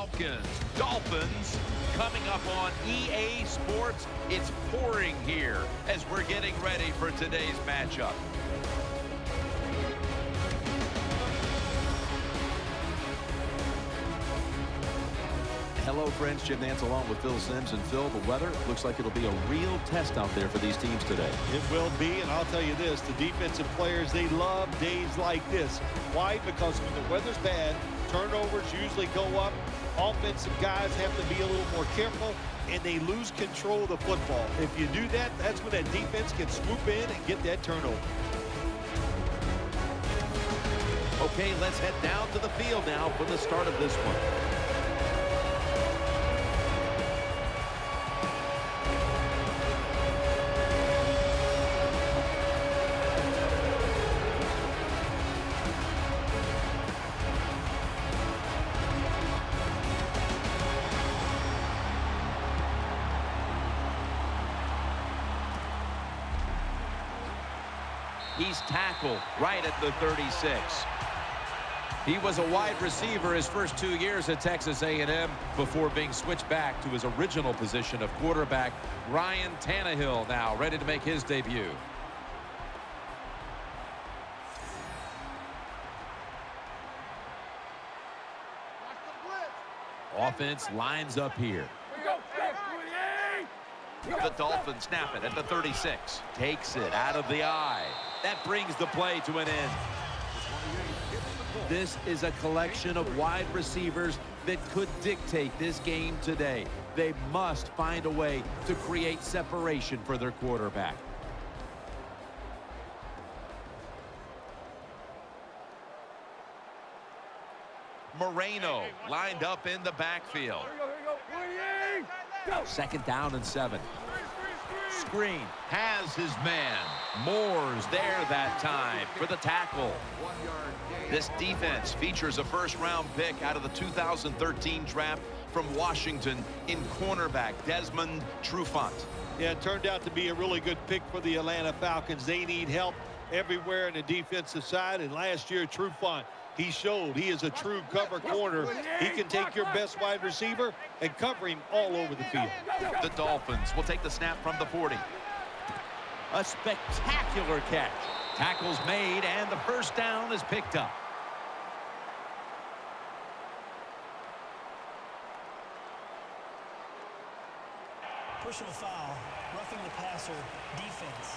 Falcons, Dolphins, coming up on EA Sports. It's pouring here as we're getting ready for today's matchup. Hello, friends. Jim Nance along with Phil Simms. And Phil, the weather looks like it'll be a real test out there for these teams today. It will be, and I'll tell you this, the defensive players, they love days like this. Why? Because when the weather's bad, turnovers usually go up. Offensive guys have to be a little more careful, and they lose control of the football. If you do that, that's when that defense can swoop in and get that turnover. Okay, let's head down to the field now for the start of this one. He's tackled right at the 36. He was a wide receiver his first 2 years at Texas A&M before being switched back to his original position of quarterback. Ryan Tannehill now ready to make his debut. Offense lines up here. The Dolphins snap it at the 36. Takes it out of the eye. That brings the play to an end. This is a collection of wide receivers that could dictate this game today. They must find a way to create separation for their quarterback. Moreno lined up in the backfield. Second down and 7. Screen has his man. Moore's there that time for the tackle. This defense features a first-round pick out of the 2013 draft from Washington in cornerback Desmond Trufant. Yeah, it turned out to be a really good pick for the Atlanta Falcons. They need help everywhere in the defensive side, and last year Trufant, he showed he is a true cover corner. He can take your best wide receiver and cover him all over the field. The Dolphins will take the snap from the 40. A spectacular catch. Tackles made, and the first down is picked up. Personal foul, roughing the passer, defense.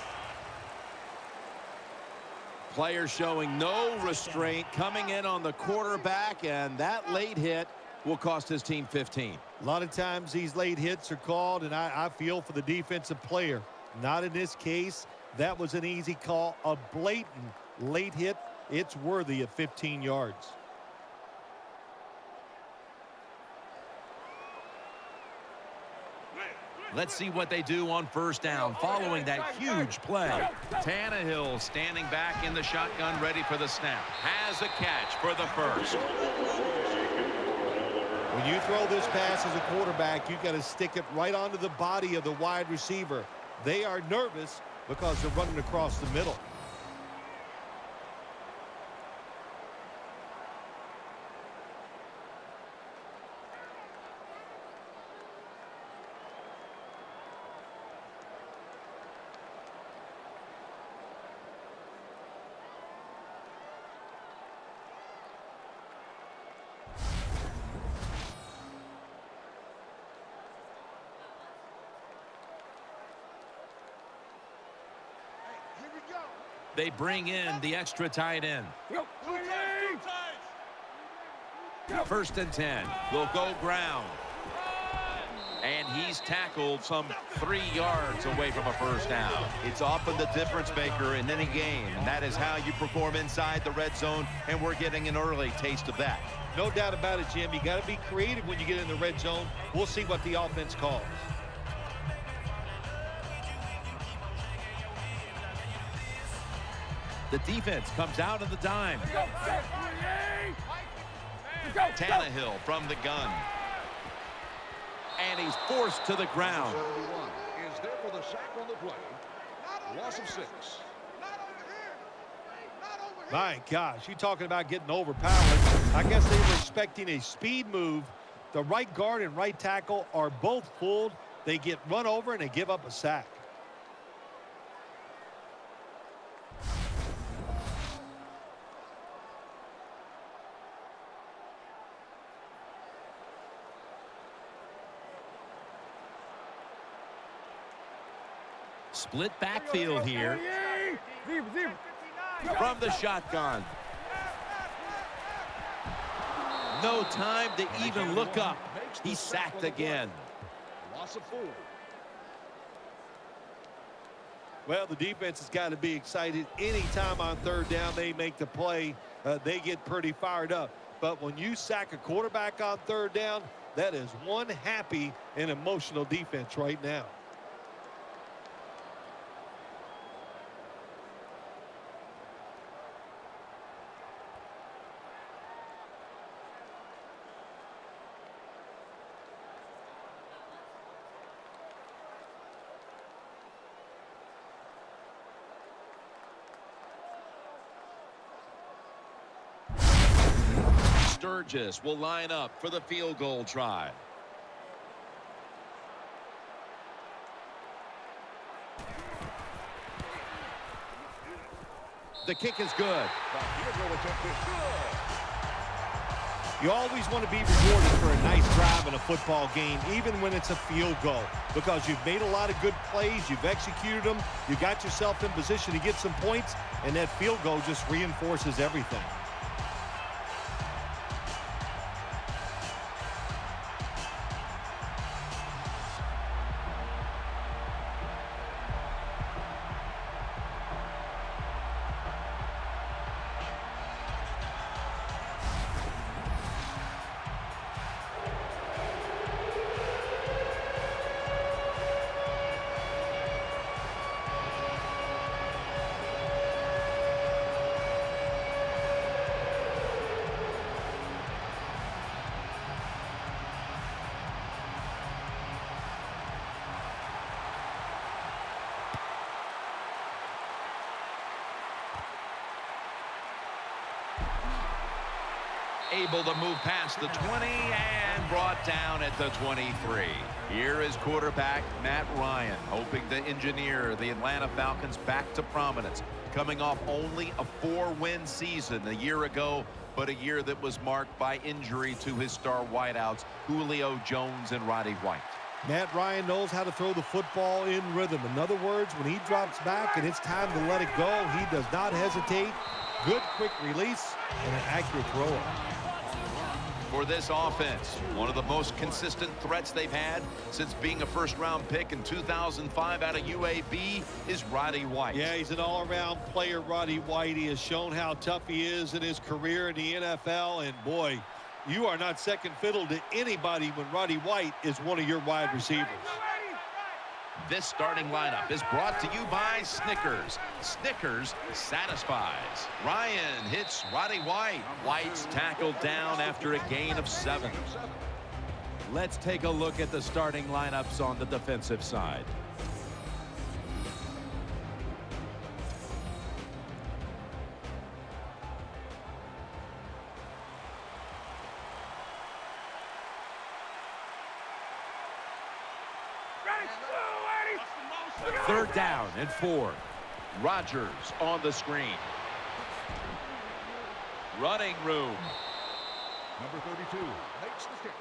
Player showing no restraint coming in on the quarterback, and that late hit will cost his team 15. A lot of times these late hits are called, and I feel for the defensive player. Not in this case. That was an easy call. A blatant late hit. It's worthy of 15 yards. Let's see what they do on first down following that huge play. Tannehill standing back in the shotgun ready for the snap. Has a catch for the first. When you throw this pass as a quarterback, you've got to stick it right onto the body of the wide receiver. They are nervous because they're running across the middle. They bring in the extra tight end. First and 10. Will go ground. And he's tackled some 3 yards away from a first down. It's often the difference maker in any game, and that is how you perform inside the red zone, and we're getting an early taste of that. No doubt about it, Jim. You got to be creative when you get in the red zone. We'll see what the offense calls. The defense comes out of the dime. Tannehill from the gun. And he's forced to the ground. Is there for the sack on the play. Loss of 6. My gosh, you talking about getting overpowered. I guess they were expecting a speed move, The right guard and right tackle are both fooled. They get run over and they give up a sack. Split backfield here. From the shotgun. No time to even look up. He's sacked again. Loss of 4. Well, the defense has got to be excited. Anytime on third down they make the play, they get pretty fired up. But when you sack a quarterback on third down, that is one happy and emotional defense right now. Sturgis will line up for the field goal try. The kick is good. You always want to be rewarded for a nice drive in a football game, even when it's a field goal, because you've made a lot of good plays, you've executed them, you got yourself in position to get some points, and that field goal just reinforces everything. Able to move past the 20 and brought down at the 23. Here is quarterback Matt Ryan, hoping to engineer the Atlanta Falcons back to prominence, coming off only a 4-win season a year ago, but a year that was marked by injury to his star wideouts Julio Jones and Roddy White. Matt Ryan knows how to throw the football in rhythm. In other words, when he drops back and it's time to let it go, he does not hesitate. Good quick release and an accurate throw. For this offense, one of the most consistent threats they've had since being a first-round pick in 2005 out of UAB is Roddy White. Yeah, he's an all-around player, Roddy White. He has shown how tough he is in his career in the NFL, and boy, you are not second fiddle to anybody when Roddy White is one of your wide receivers. This starting lineup is brought to you by Snickers. Snickers satisfies. Ryan hits Roddy White. White's tackled down after a gain of 7. Let's take a look at the starting lineups on the defensive side. Third down and 4. Rodgers on the screen. Running room. Number 32 makes the catch.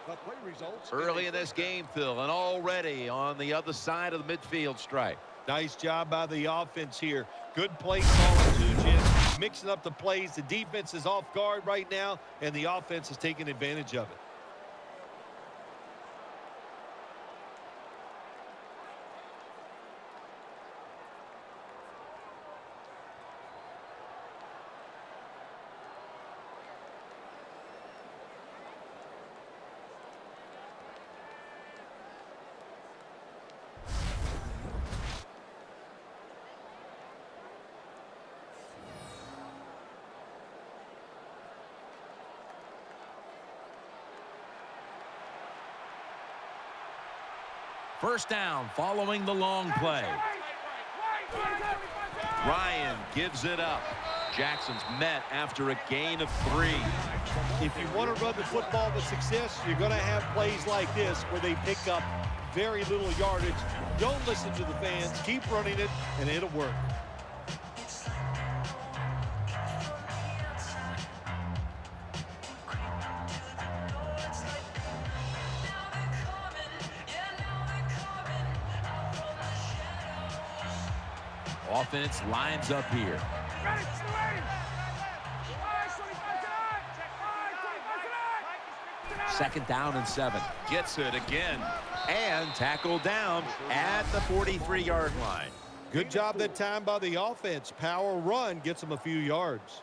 The play results Early in this game, Phil, and already on the other side of the midfield stripe. Nice job by the offense here. Good play calling too, Jim. Mixing up the plays. The defense is off guard right now, and the offense is taking advantage of it. First down following the long play. Ryan gives it up. Jackson's met after a gain of 3. If you want to run the football with success, you're going to have plays like this where they pick up very little yardage. Don't listen to the fans. Keep running it, and it'll work. Offense lines up here. Second down and 7. Gets it again. And tackled down at the 43-yard line. Good job that time by the offense. Power run gets them a few yards.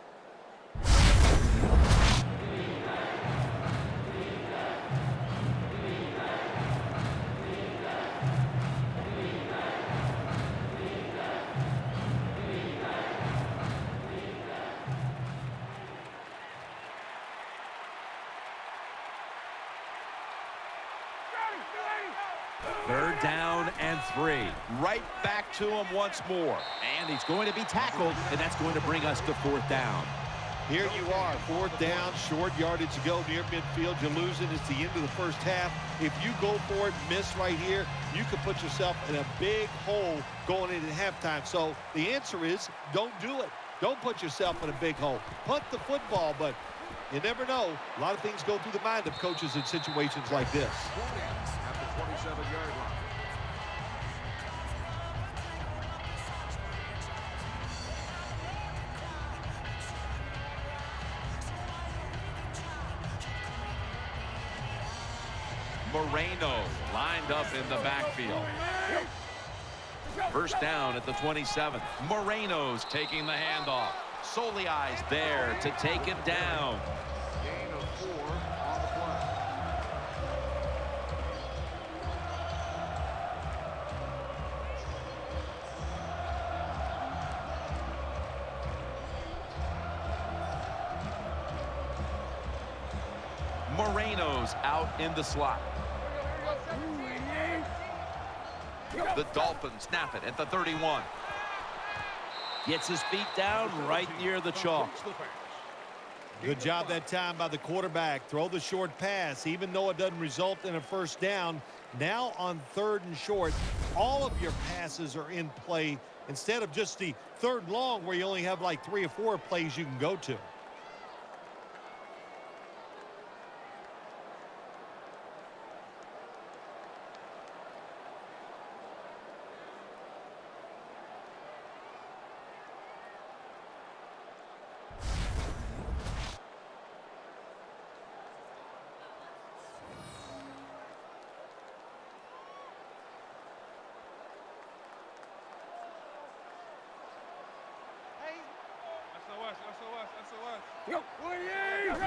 Third down and 3. Right back to him once more. And he's going to be tackled, and that's going to bring us to fourth down. Here you are, fourth down, short yardage to go near midfield. You're losing. It's the end of the first half. If you go for it, miss right here, you could put yourself in a big hole going into halftime. So the answer is don't do it. Don't put yourself in a big hole. Punt the football, but you never know. A lot of things go through the mind of coaches in situations like this. At the 27-yard line. Moreno lined up in the backfield. First down at the 27. Moreno's taking the handoff. Soliai's there to take him down. Gain of 4 on the play. Moreno's out in the slot. The Dolphins snap it at the 31. Gets his feet down right near the chalk. Good job that time by the quarterback. Throw the short pass, even though it doesn't result in a first down. Now on 3rd and short, all of your passes are in play instead of just the 3rd and long where you only have like 3 or 4 plays you can go to.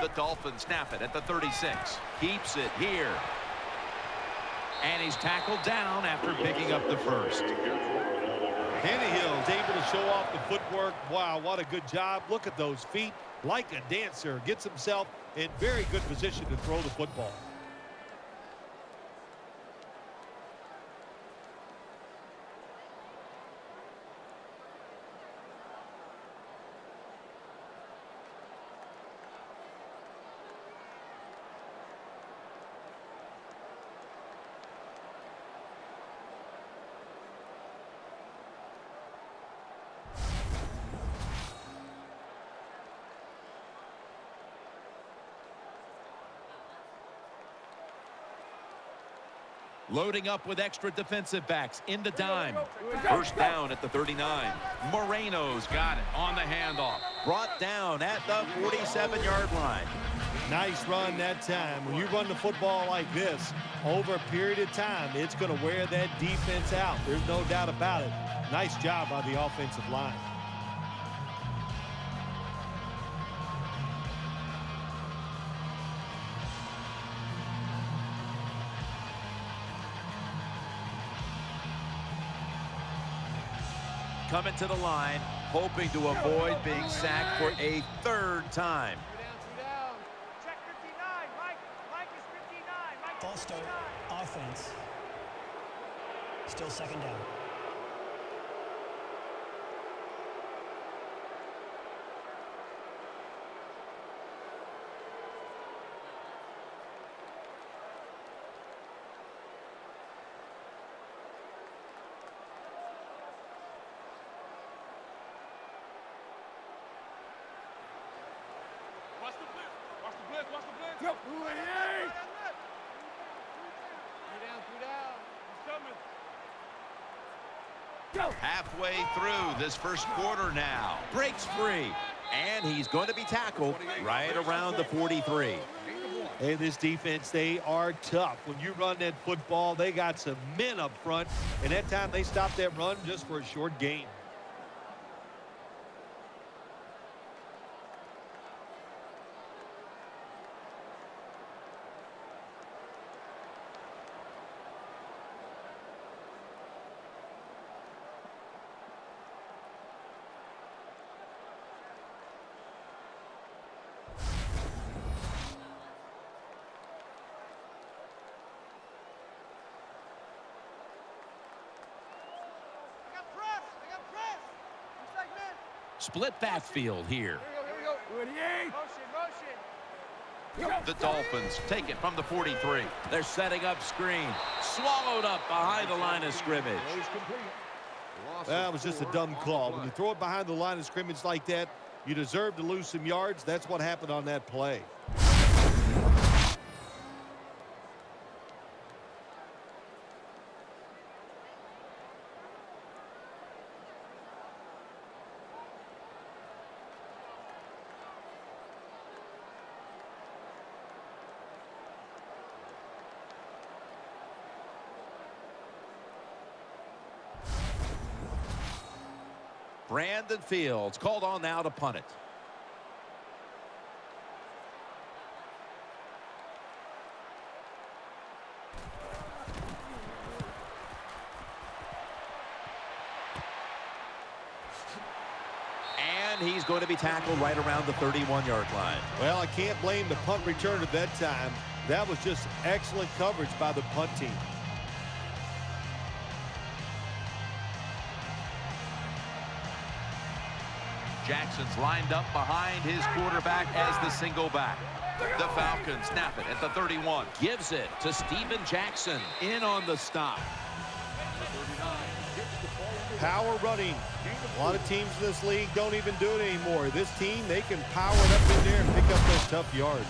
The Dolphins snap it at the 36. Keeps it here. And he's tackled down after picking up the first. Tannehill's able to show off the footwork. Wow, what a good job. Look at those feet. Like a dancer. Gets himself in very good position to throw the football. Loading up with extra defensive backs in the dime. First down at the 39. Moreno's got it on the handoff. Brought down at the 47-yard line. Nice run that time. When you run the football like this, over a period of time, it's going to wear that defense out. There's no doubt about it. Nice job by the offensive line. Coming to the line, hoping to avoid being sacked for a 3rd time. Check 59. Mike is 59. False start. Offense. Still second down. Halfway through this first quarter now. Breaks free. And he's going to be tackled right around the 43. Hey, this defense, they are tough. When you run that football, they got some men up front. And that time they stopped that run just for a short gain. Split backfield here. The Dolphins take it from the 43. They're setting up screen. Swallowed up behind the line of scrimmage. That was just a dumb call. When you throw it behind the line of scrimmage like that, you deserve to lose some yards. That's what happened on that play. Brandon Fields called on now to punt it. And he's going to be tackled right around the 31-yard line. Well, I can't blame the punt return at that time. That was just excellent coverage by the punt team. Jackson's lined up behind his quarterback as the single back. The Falcons snap it at the 31. Gives it to Steven Jackson. In on the stop. Power running. A lot of teams in this league don't even do it anymore. This team, they can power it up in there and pick up those tough yards.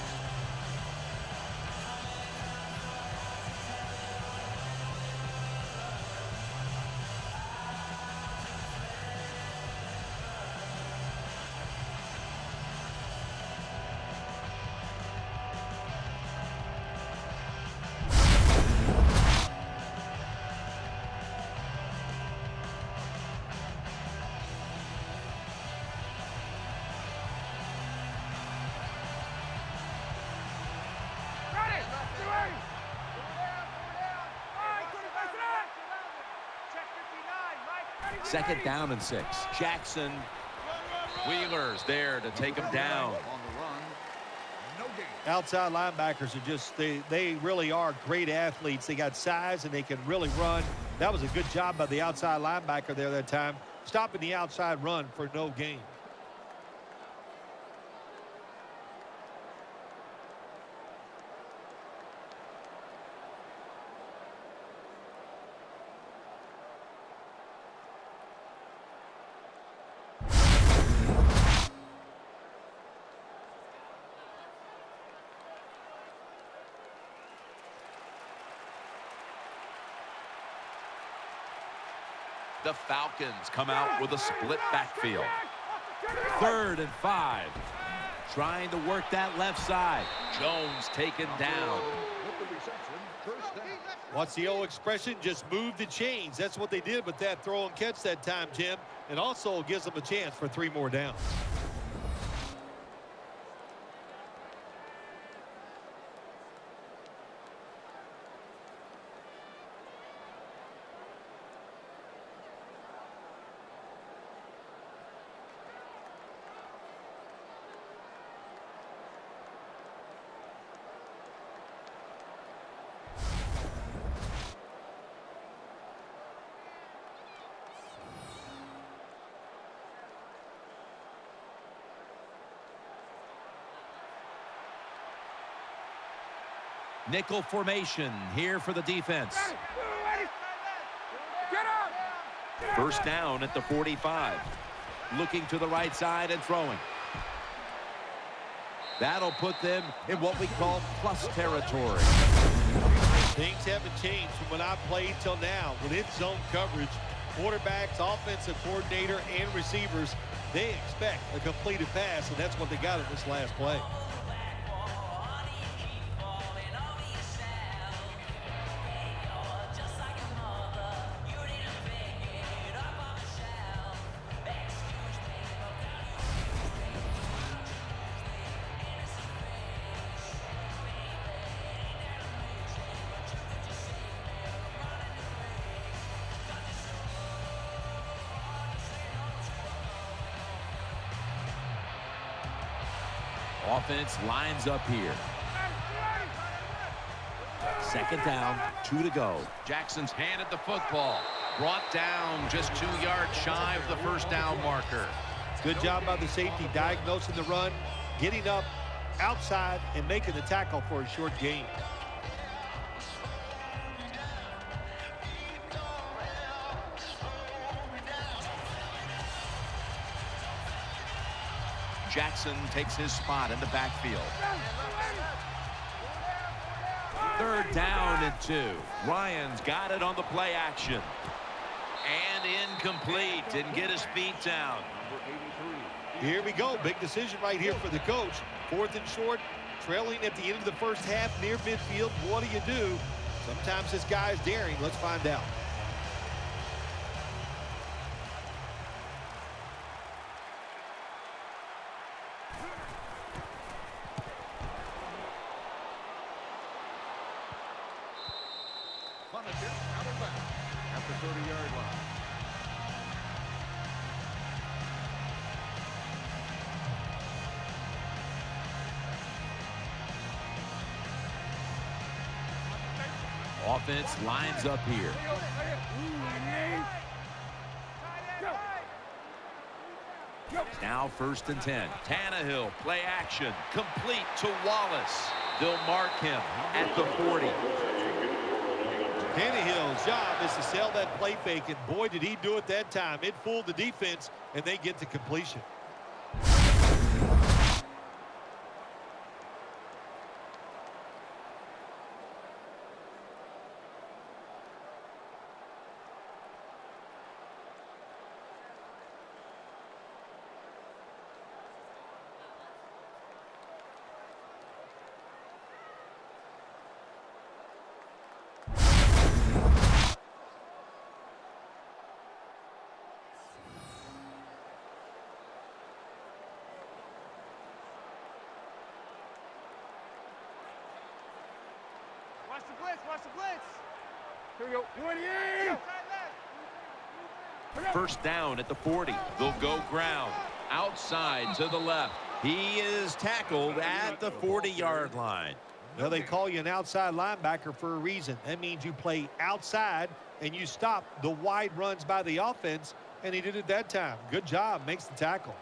Second down and 6. Jackson. Wheeler's there to take him down. Outside linebackers are just, they really are great athletes. They got size and they can really run. That was a good job by the outside linebacker there that time, stopping the outside run for no gain. The Falcons come out with a split backfield. 3rd and 5. Trying to work that left side. Jones taken down. What's the old expression? Just move the chains. That's what they did with that throw and catch that time, Jim. And also gives them a chance for 3 more downs. Nickel formation here for the defense. First down at the 45. Looking to the right side and throwing. That'll put them in what we call plus territory. Things haven't changed from when I played till now. With in-zone coverage, quarterbacks, offensive coordinator, and receivers, they expect a completed pass, and that's what they got in this last play. Offense lines up here. Second down, 2 to go. Jackson's handed the football. Brought down just 2 yards shy of the first down marker. Good job by the safety diagnosing the run, getting up outside, and making the tackle for a short gain. Jackson takes his spot in the backfield. Third down and 2. Ryan's got it on the play action. And incomplete. Didn't get his feet down. Here we go. Big decision right here for the coach. 4th and short, trailing at the end of the first half near midfield. What do you do? Sometimes this guy's daring. Let's find out. Out of bounds at the 30-yard line. Offense lines up here. Now 1st and 10. Tannehill, play action, complete to Wallace. They'll mark him at the 40. Tannehill's job is to sell that play fake, and boy, did he do it that time. It fooled the defense, and they get to completion. Watch the blitz, watch the blitz. Here we go. 28. First down at the 40. They'll go ground. Outside to the left. He is tackled at the 40-yard line. Now, they call you an outside linebacker for a reason. That means you play outside and you stop the wide runs by the offense, and he did it that time. Good job. Makes the tackle.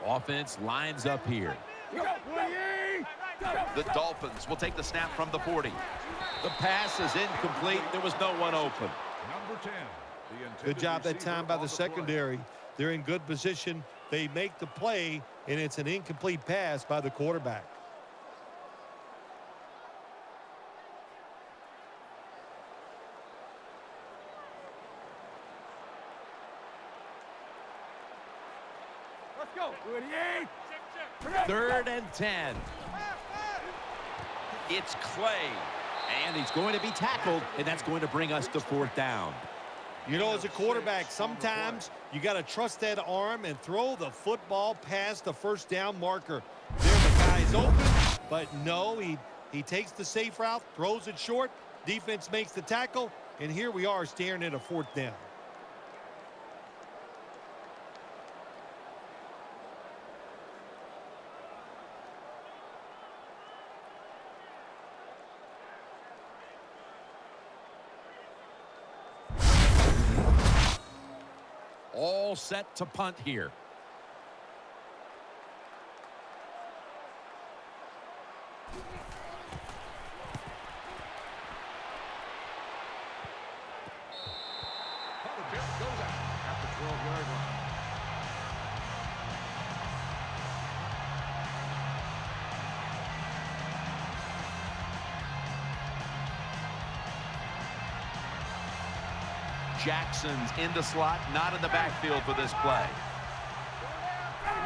Offense lines up here. The Dolphins will take the snap from the 40. The pass is incomplete. There was no one open. Number 10. Good job that time by the secondary. They're in good position. They make the play, and it's an incomplete pass by the quarterback. Let's go. 28. 3rd and 10. It's Clay. And he's going to be tackled, and that's going to bring us to 4th down. You know, as a quarterback, sometimes you got to trust that arm and throw the football past the first down marker. There, the guy's open, but no, he takes the safe route, throws it short. Defense makes the tackle, and here we are staring at a 4th down. All set to punt here. Goes out at the 12-yard Jackson's in the slot, not in the backfield for this play.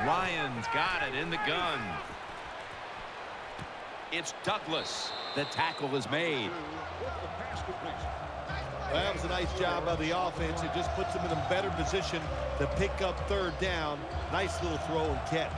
Ryan's got it in the gun. It's Douglas. The tackle is made. Well, that was a nice job by the offense. It just puts them in a better position to pick up third down. Nice little throw and catch.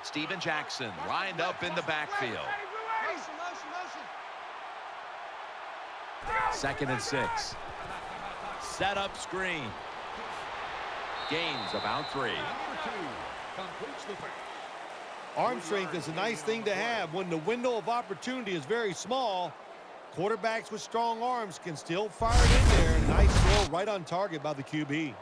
Steven Jackson lined up in the backfield. Motion, motion, motion. 2nd and 6. Set up screen. Gains about 3. Arm strength is a nice thing to have when the window of opportunity is very small. Quarterbacks with strong arms can still fire it in there. Nice throw right on target by the QB.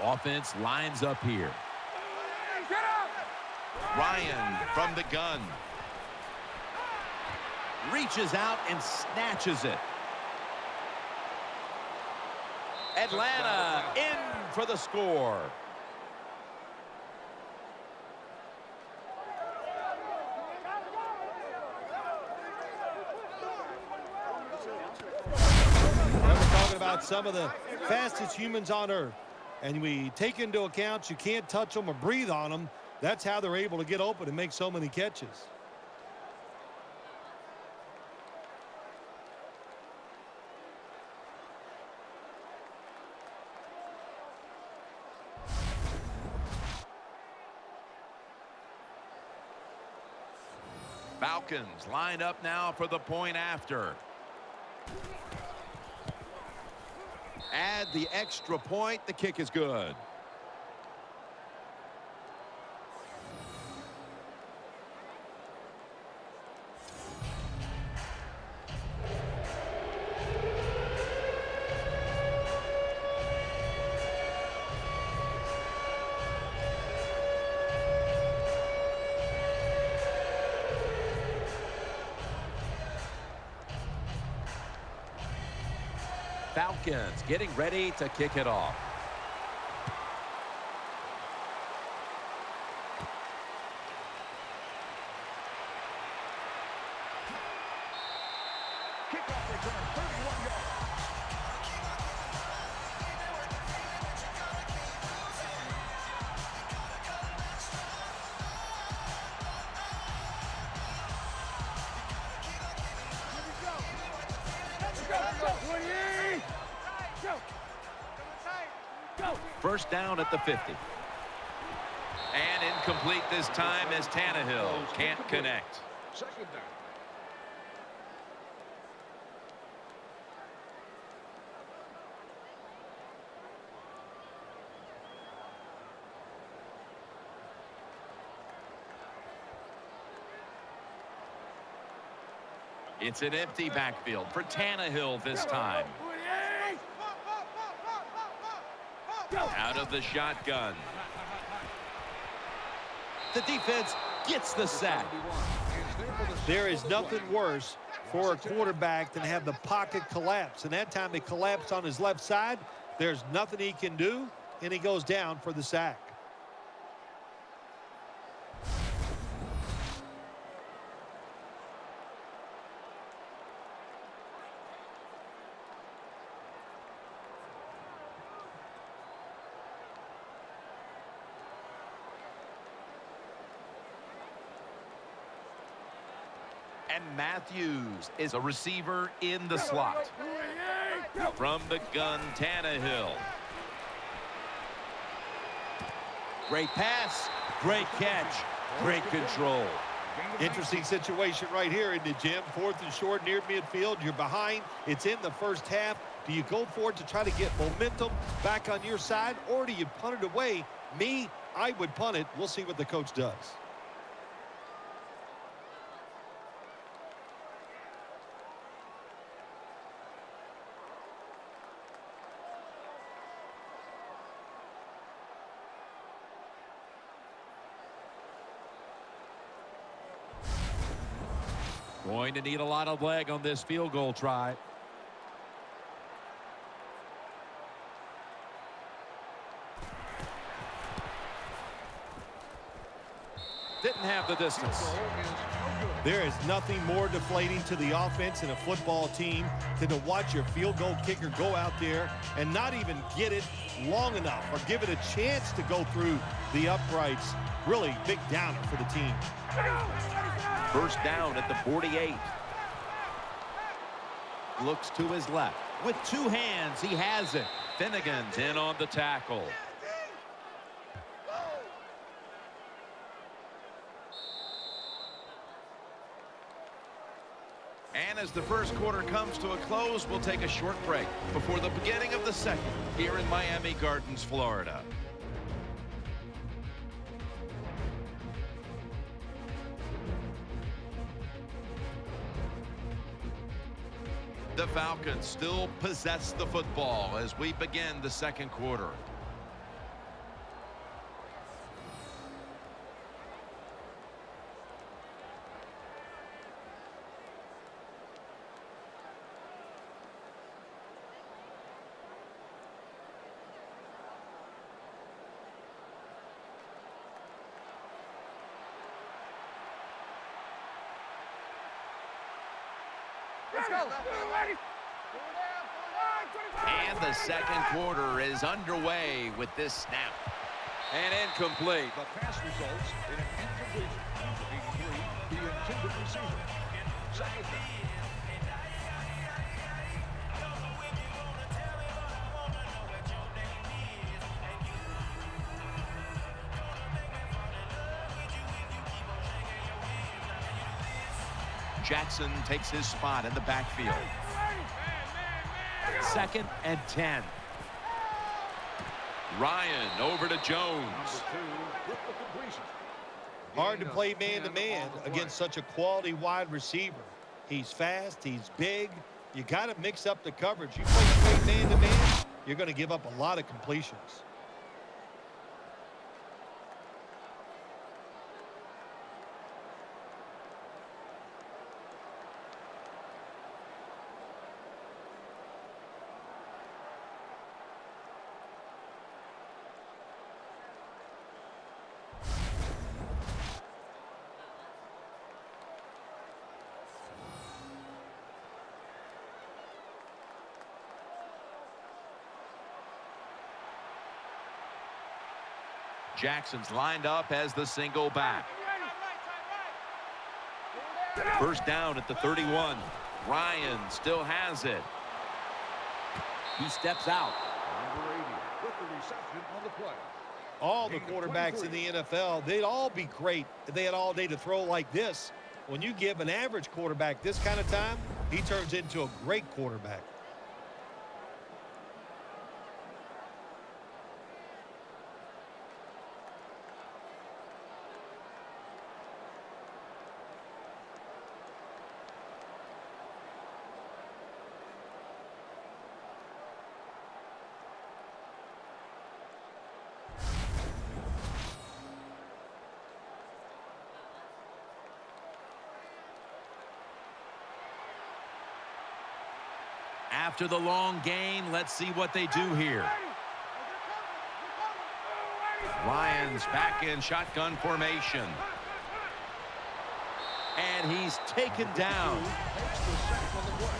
Offense lines up here. Ryan from the gun. Reaches out and snatches it. Atlanta in for the score. We're talking about some of the fastest humans on earth. And we take into account you can't touch them or breathe on them. That's how they're able to get open and make so many catches. Falcons line up now for the point after. Add the extra point. The kick is good. Falcons getting ready to kick it off. Kickoff return, 31 yards. First down at the 50. And incomplete this time as Tannehill can't connect. Second down. It's an empty backfield for Tannehill this time. Out of the shotgun. The defense gets the sack. There is nothing worse for a quarterback than have the pocket collapse. And that time it collapsed on his left side. There's nothing he can do, and he goes down for the sack. And Matthews is a receiver in the slot. From the gun, Tannehill. Great pass, great catch, great control. Interesting situation right here, isn't it, Jim? 4th and short near midfield. You're behind. It's in the first half. Do you go for it to try to get momentum back on your side, or do you punt it away? Me, I would punt it. We'll see what the coach does. Going to need a lot of leg on this field goal try. Didn't have the distance. There is nothing more deflating to the offense in a football team than to watch your field goal kicker go out there and not even get it long enough or give it a chance to go through the uprights. Really big downer for the team. First down at the 48. Looks to his left. With 2 hands, he has it. Finnegan's in on the tackle. And as the first quarter comes to a close, we'll take a short break before the beginning of the second here in Miami Gardens, Florida. The Falcons still possess the football as we begin the second quarter. Let's go. And the second quarter is underway with this snap. And incomplete. The pass results in an incompletion. Number 83, the intended receiver. Second down. Jackson takes his spot in the backfield. 2nd and 10. Ryan over to Jones. With the completion. Hard to play man-to-man against such a quality wide receiver. He's fast, he's big. You got to mix up the coverage. You play straight man-to-man, you're going to give up a lot of completions. Jackson's lined up as the single back. First down at the 31. Ryan still has it. He steps out. Number 80 with the reception on the play. All the quarterbacks in the NFL, they'd all be great if they had all day to throw like this. When you give an average quarterback this kind of time, he turns into a great quarterback. After the long gain, let's see what they do here. Ryan's back in shotgun formation. And he's taken down.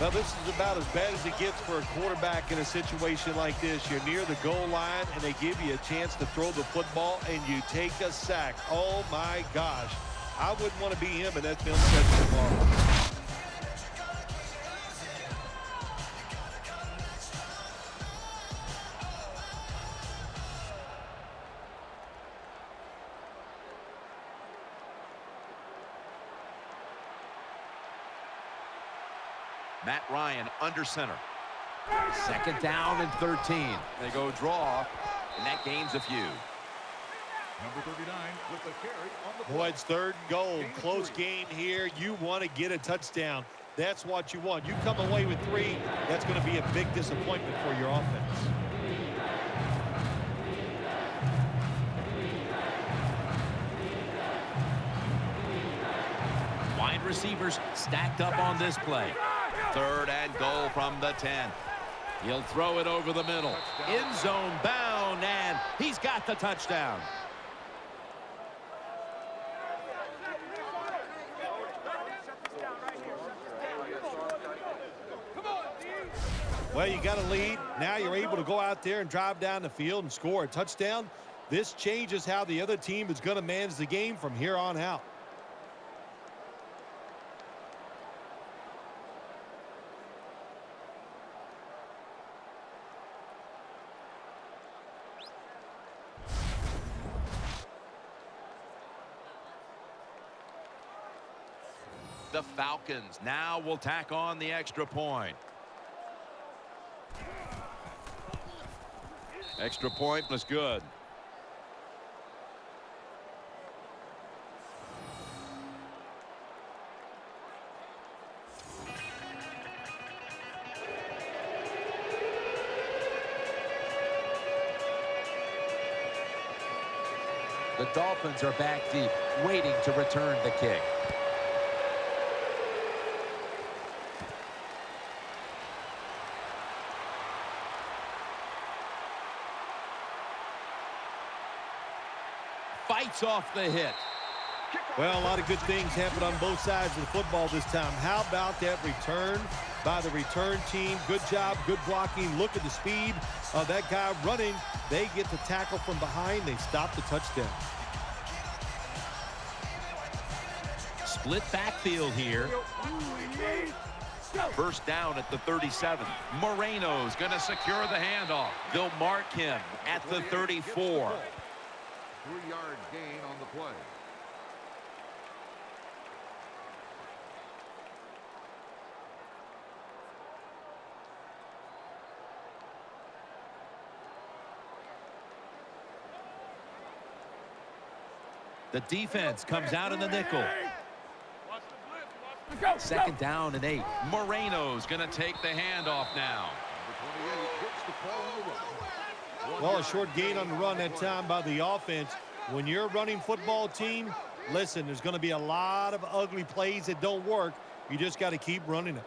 Now, this is about as bad as it gets for a quarterback in a situation like this. You're near the goal line, and they give you a chance to throw the football, and you take a sack. Oh, my gosh. I wouldn't want to be him in that film session tomorrow. Matt Ryan under center. Second down and 13. They go draw, and that gains a few. Number 39 with the carry on the Boy, play. it's third and goal. Gain of Close 3. game here. You want to get a touchdown. That's what you want. You come away with 3, that's going to be a big disappointment for your offense. Wide receivers stacked up on this play. Third and goal from the 10. He'll throw it over the middle. Touchdown. End zone bound, and he's got the touchdown. Well, you got a lead. Now you're able to go out there and drive down the field and score a touchdown. This changes how the other team is going to manage the game from here on out. The Falcons now will tack on the extra point. Extra point was good. The Dolphins are back deep, waiting to return the kick. Fights off the hit. Well, a lot of good things happen on both sides of the football this time. How about that return by the return team? Good job, good blocking. Look at the speed of that guy running. They get the tackle from behind. They stop the touchdown. Split backfield here. First down at the 37. Moreno's going to secure the handoff. They'll mark him at the 34. 3-yard gain on the play. The defense comes out in the nickel. Second down and 8. Moreno's going to take the handoff now. Number 28 gets the ball on the run. Well, a short gain on the run that time by the offense. When you're a running football team, listen, there's going to be a lot of ugly plays that don't work. You just got to keep running it.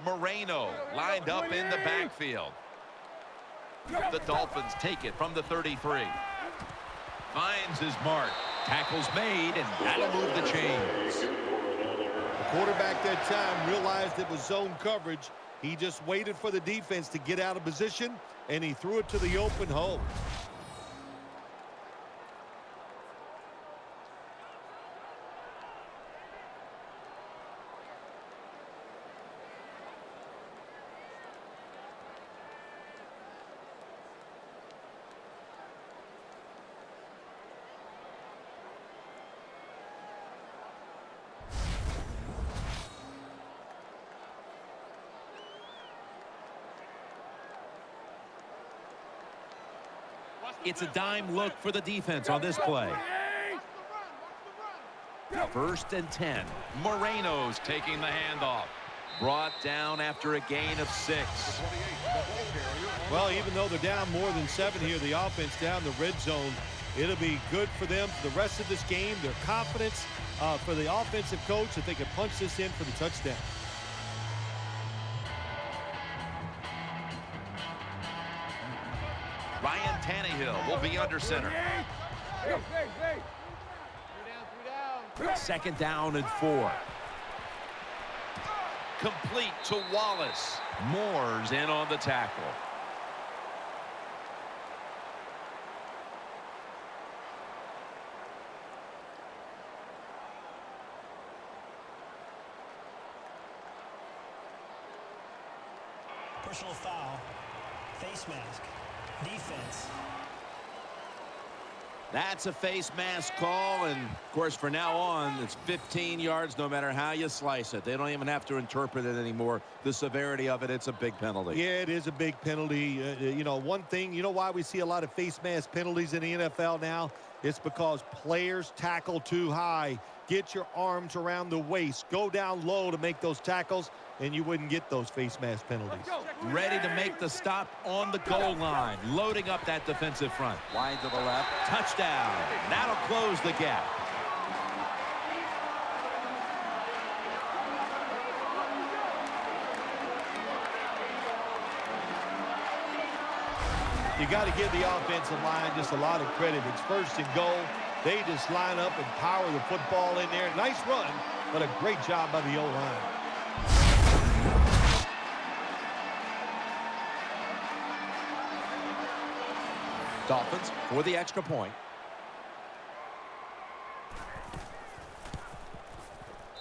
Moreno lined up in the backfield. The Dolphins take it from the 33. Finds his mark. Tackle's made, and that'll move the chains. The quarterback that time realized it was zone coverage. He just waited for the defense to get out of position, and he threw it to the open hole. It's a dime look for the defense on this play. First and 10. Moreno's taking the handoff. Brought down after a gain of 6. Well, even though they're down more than 7 here, the offense down the red zone, it'll be good for them for the rest of this game. Their confidence for the offensive coach that they can punch this in for the touchdown. Ryan Tannehill will be under center. Second down and 4. Complete to Wallace. Moore's in on the tackle. Personal foul. Face mask. Defense. That's a face mask call, and of course for now on it's 15 yards no matter how you slice it. They don't even have to interpret it anymore. The severity of it, it's a big penalty. Yeah, it is a big penalty. You know, one thing, you know why we see a lot of face mask penalties in the NFL now? It's because players tackle too high. Get your arms around the waist. Go down low to make those tackles, and you wouldn't get those face mask penalties. Ready to make the stop on the goal line. Loading up that defensive front. Wide to the left. Touchdown. That'll close the gap. You got to give the offensive line just a lot of credit. It's first and goal. They just line up and power the football in there. Nice run, but a great job by the O-line. Dolphins for the extra point.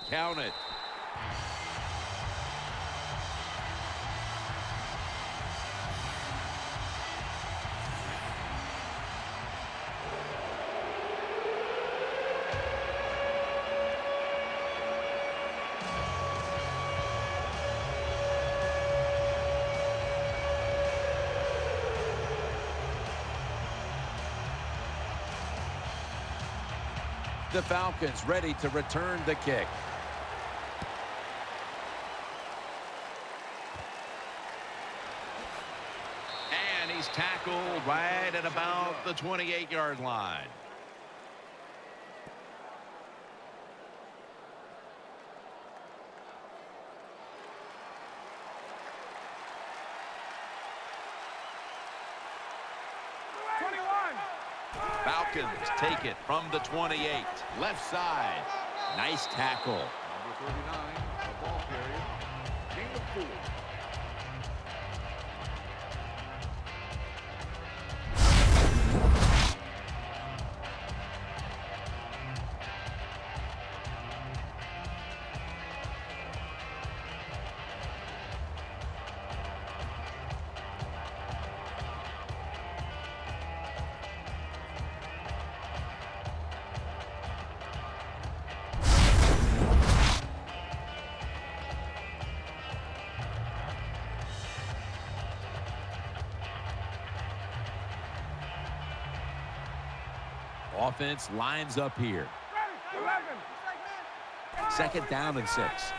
Count it. The Falcons ready to return the kick. And he's tackled right at about the 28-yard line. Falcons take it from the 28. Left side. Nice tackle. Number 39, the ball carrier. Gain of 4. Offense lines up here. Second down and 6.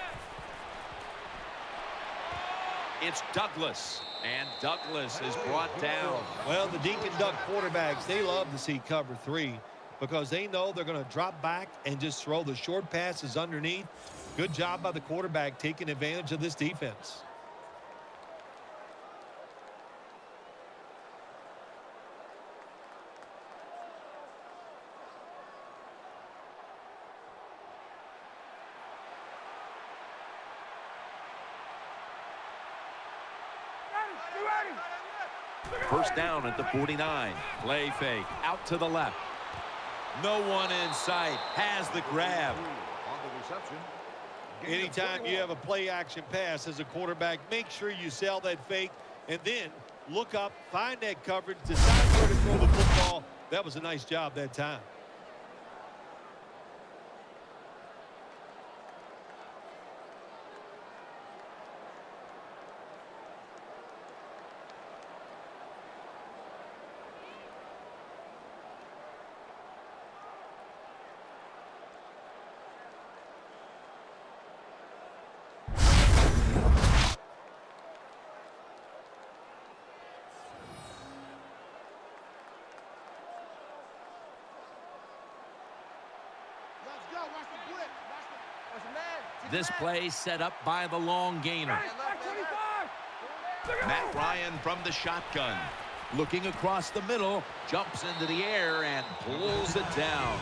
It's Douglas, and Douglas is brought down. Well, the Dink and Duck quarterbacks, they love to see cover 3 because they know they're going to drop back and just throw the short passes underneath. Good job by the quarterback taking advantage of this defense. First down at the 49. Play fake. Out to the left. No one in sight. Has the grab. On the reception. Anytime you have a play action pass as a quarterback, make sure you sell that fake and then look up, find that coverage, decide where to throw the football. That was a nice job that time. This play set up by the long gainer. Matt Ryan from the shotgun. Looking across the middle, jumps into the air and pulls it down.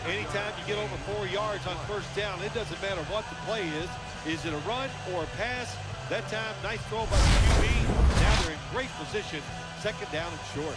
Anytime you get over 4 yards on first down, it doesn't matter what the play is. Is it a run or a pass? That time, nice throw by the QB. Now they're in great position. Second down and short.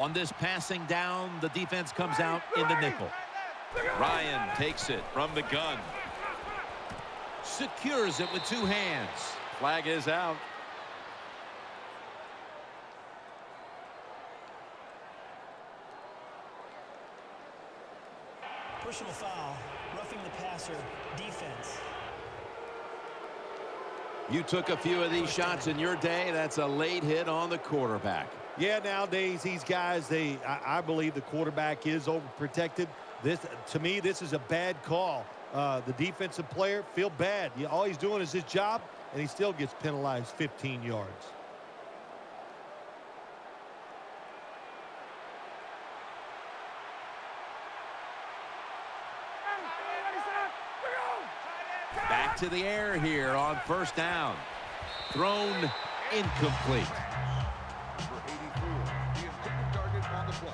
On this passing down, the defense comes out in the nickel. Ryan takes it from the gun. Secures it with 2 hands. Flag is out. Personal foul, roughing the passer, defense. You took a few of these shots in your day. That's a late hit on the quarterback. Yeah, nowadays these guys, I believe the quarterback is overprotected. To me, this is a bad call. The defensive player feel bad. All he's doing is his job, and he still gets penalized 15 yards. Back to the air here on first down. Thrown incomplete. Number 84, the intended target on the play.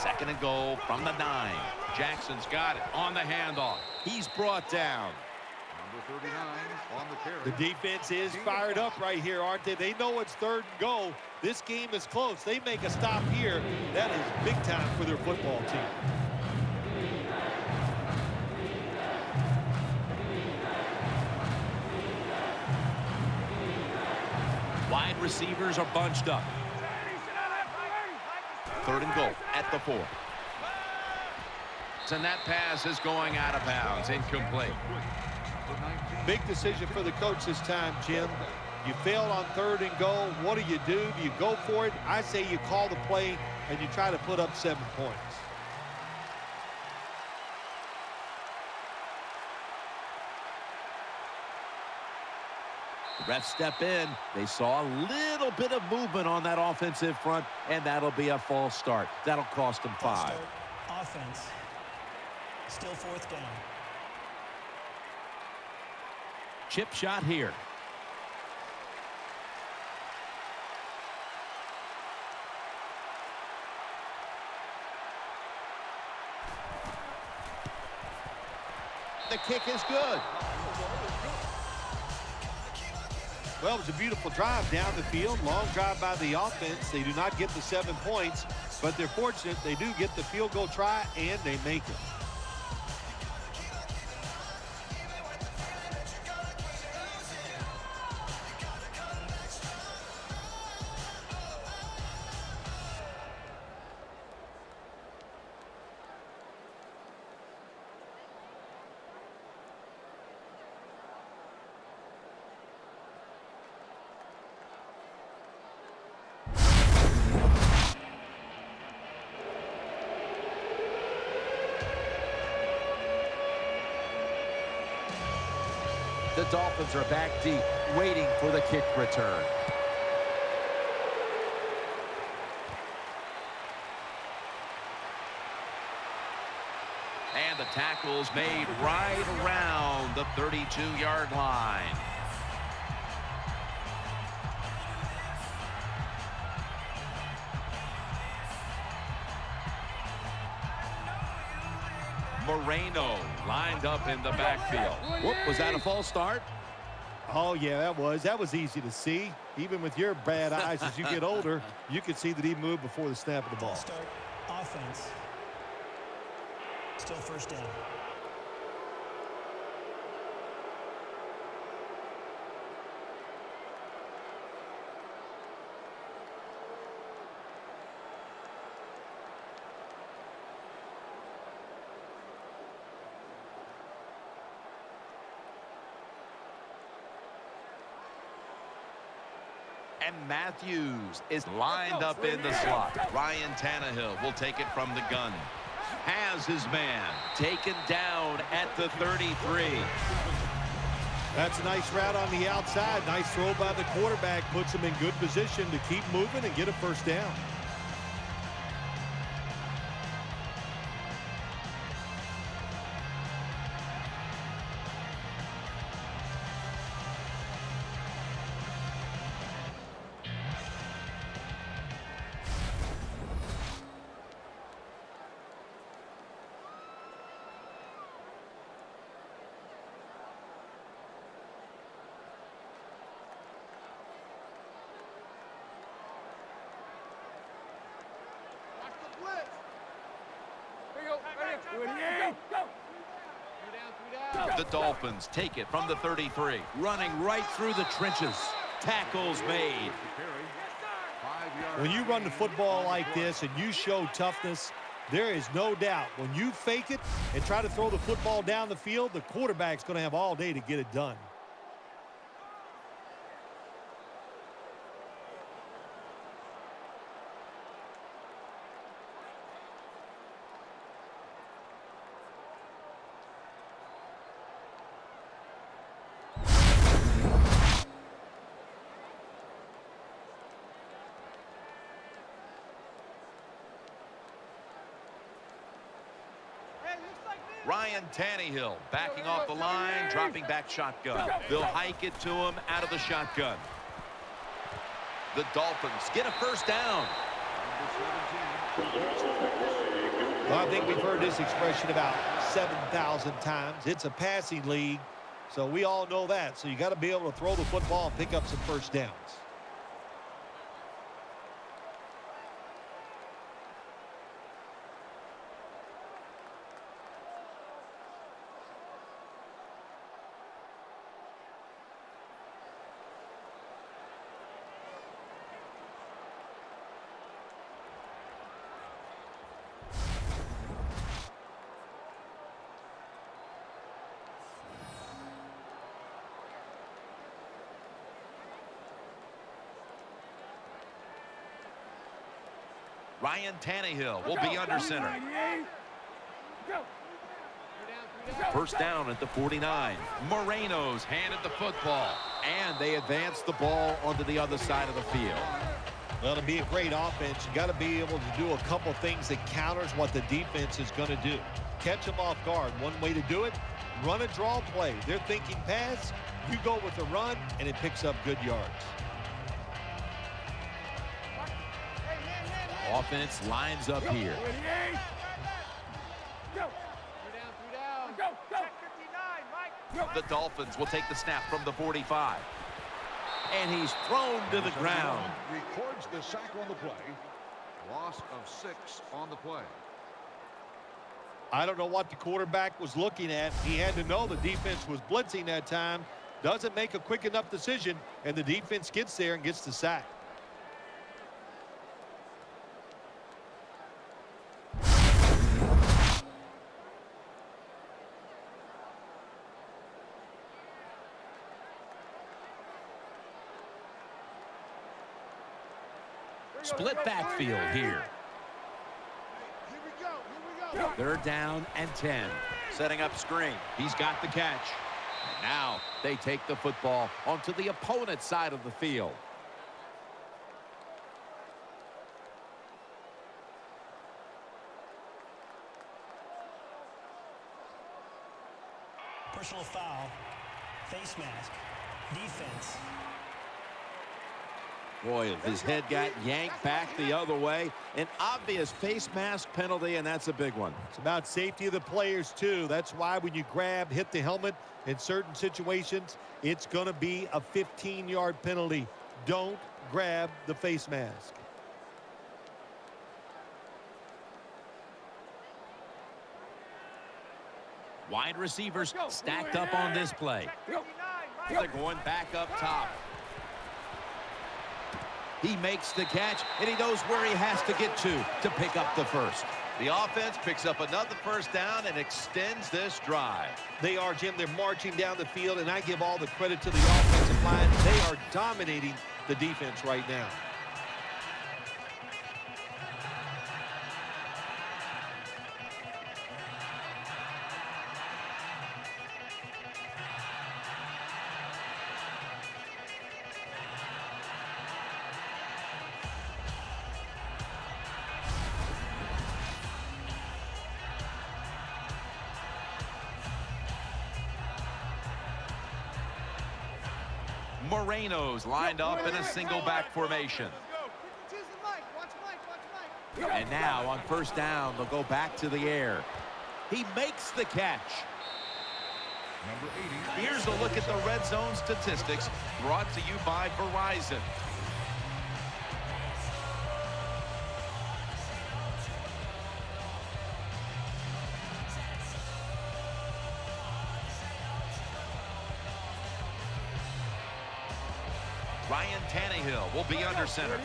Second and goal from the 9. Jackson's got it on the handoff. He's brought down. Number 39 on the carry. The defense is fired up right here, aren't they? They know it's 3rd and goal. This game is close. They make a stop here. That is big time for their football team. Wide receivers are bunched up. 3rd and goal at the 4. And that pass is going out of bounds. Incomplete. Big decision for the coach this time, Jim. You failed on 3rd and goal. What do? Do you go for it? I say you call the play and you try to put up 7 points. The refs step in. They saw a little bit of movement on that offensive front, and that'll be a false start. That'll cost them 5. Start offense. Still 4th down. Chip shot here. The kick is good. Well, it was a beautiful drive down the field. Long drive by the offense. They do not get the 7 points, but they're fortunate. They do get the field goal try, and they make it. The Dolphins are back deep, waiting for the kick return. And the tackle's made right around the 32-yard line. Moreno lined up in the backfield. Whoop, was that a false start? Oh, yeah, that was easy to see. Even with your bad eyes, as you get older, you could see that he moved before the snap of the ball. Start offense. Still 1st down. And Matthews is lined up in the slot. Ryan Tannehill will take it from the gun. Has his man taken down at the 33. That's a nice route on the outside. Nice throw by the quarterback. Puts him in good position to keep moving and get a first down. The Dolphins take it from the 33. Running right through the trenches. Tackles made. When you run the football like this and you show toughness, there is no doubt when you fake it and try to throw the football down the field, the quarterback's going to have all day to get it done. Ryan Tannehill backing off the line, dropping back shotgun. They'll hike it to him out of the shotgun. The Dolphins get a first down. Well, I think we've heard this expression about 7,000 times. It's a passing league, so we all know that. So you got to be able to throw the football and pick up some first downs. Ryan Tannehill will be under center. First down at the 49. Moreno's handed the football. And they advance the ball onto the other side of the field. Well, to be a great offense, you got to be able to do a couple things that counters what the defense is going to do. Catch them off guard. One way to do it, run a draw play. They're thinking pass, you go with the run, and it picks up good yards. Offense lines up here. The Dolphins will take the snap from the 45. And he's thrown to the ground. Records the sack on the play. Loss of 6 on the play. I don't know what the quarterback was looking at. He had to know the defense was blitzing that time. Doesn't make a quick enough decision, and the defense gets there and gets the sack. Split backfield here. They're down and 10. Setting up screen. He's got the catch. Now they take the football onto the opponent's side of the field. Personal foul, face mask, defense. Boy, if his head got yanked back the other way, an obvious face mask penalty, and that's a big one. It's about safety of the players, too. That's why when you grab, hit the helmet in certain situations, it's going to be a 15-yard penalty. Don't grab the face mask. Wide receivers stacked up on this play. They're going back up top. He makes the catch, and he knows where he has to get to pick up the first. The offense picks up another first down and extends this drive. They are, Jim. They're marching down the field, and I give all the credit to the offensive line. They are dominating the defense right now. Moreno's lined up in a single back formation. Choose the mic. Watch Mike. And now on first down, they'll go back to the air. He makes the catch. Number 80. Here's a look at the red zone statistics brought to you by Verizon. Ryan Tannehill will be under center.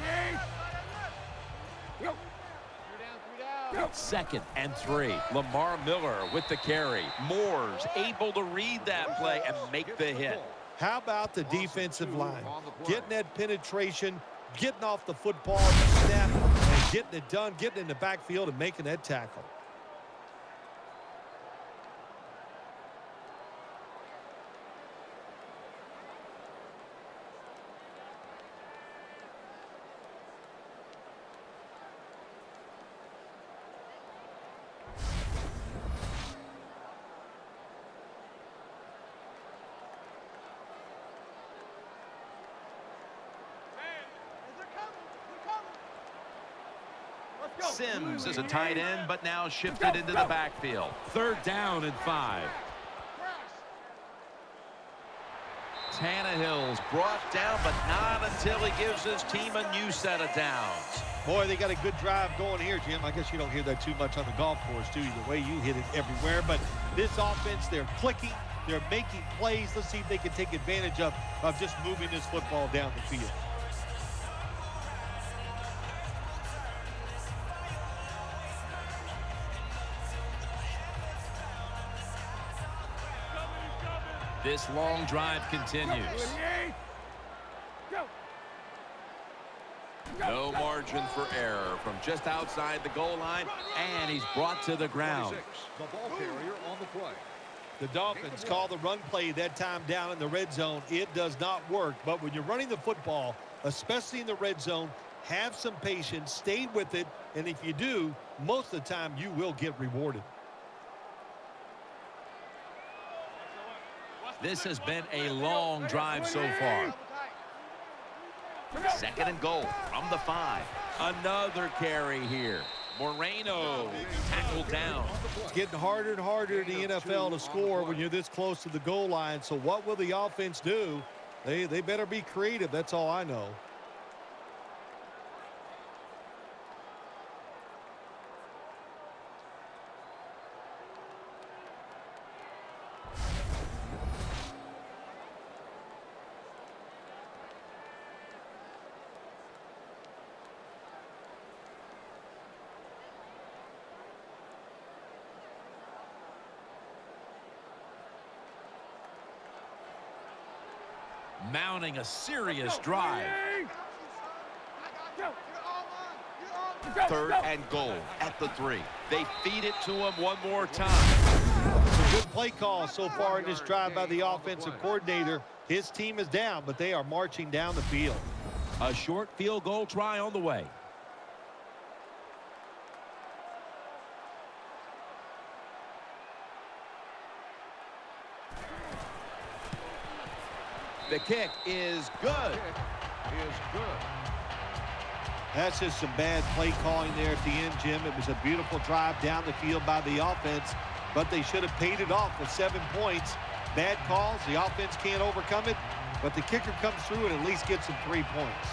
Second and 3. Lamar Miller with the carry. Moore's able to read that play and make the hit. How about the defensive line? Getting that penetration, getting off the football, snap, and getting it done, getting in the backfield and making that tackle. Sims is a tight end, but now shifted into the backfield. Third down and 5. Tannehill's brought down, but not until he gives his team a new set of downs. Boy, they got a good drive going here, Jim. I guess you don't hear that too much on the golf course, too. Either way, you hit it everywhere. But this offense, they're clicking. They're making plays. Let's see if they can take advantage of just moving this football down the field. This long drive continues. No margin for error from just outside the goal line, and he's brought to the ground. The ball carrier on the play. The Dolphins call the run play that time down in the red zone. It does not work, but when you're running the football, especially in the red zone, have some patience, stay with it, and if you do, most of the time you will get rewarded. This has been a long drive so far. Second and goal from the 5. Another carry here. Moreno tackled down. It's getting harder and harder in the NFL to score when you're this close to the goal line. So what will the offense do? They better be creative. That's all I know. Mounting a serious drive. Third and goal at the 3. They feed it to him one more time. It's a good play call so far in this drive by the offensive coordinator. His team is down, but they are marching down the field. A short field goal try on the way. The kick is good. That's just some bad play calling there at the end, Jim. It was a beautiful drive down the field by the offense, but they should have paid it off with 7 points. Bad calls. The offense can't overcome it, but the kicker comes through and at least gets them 3 points.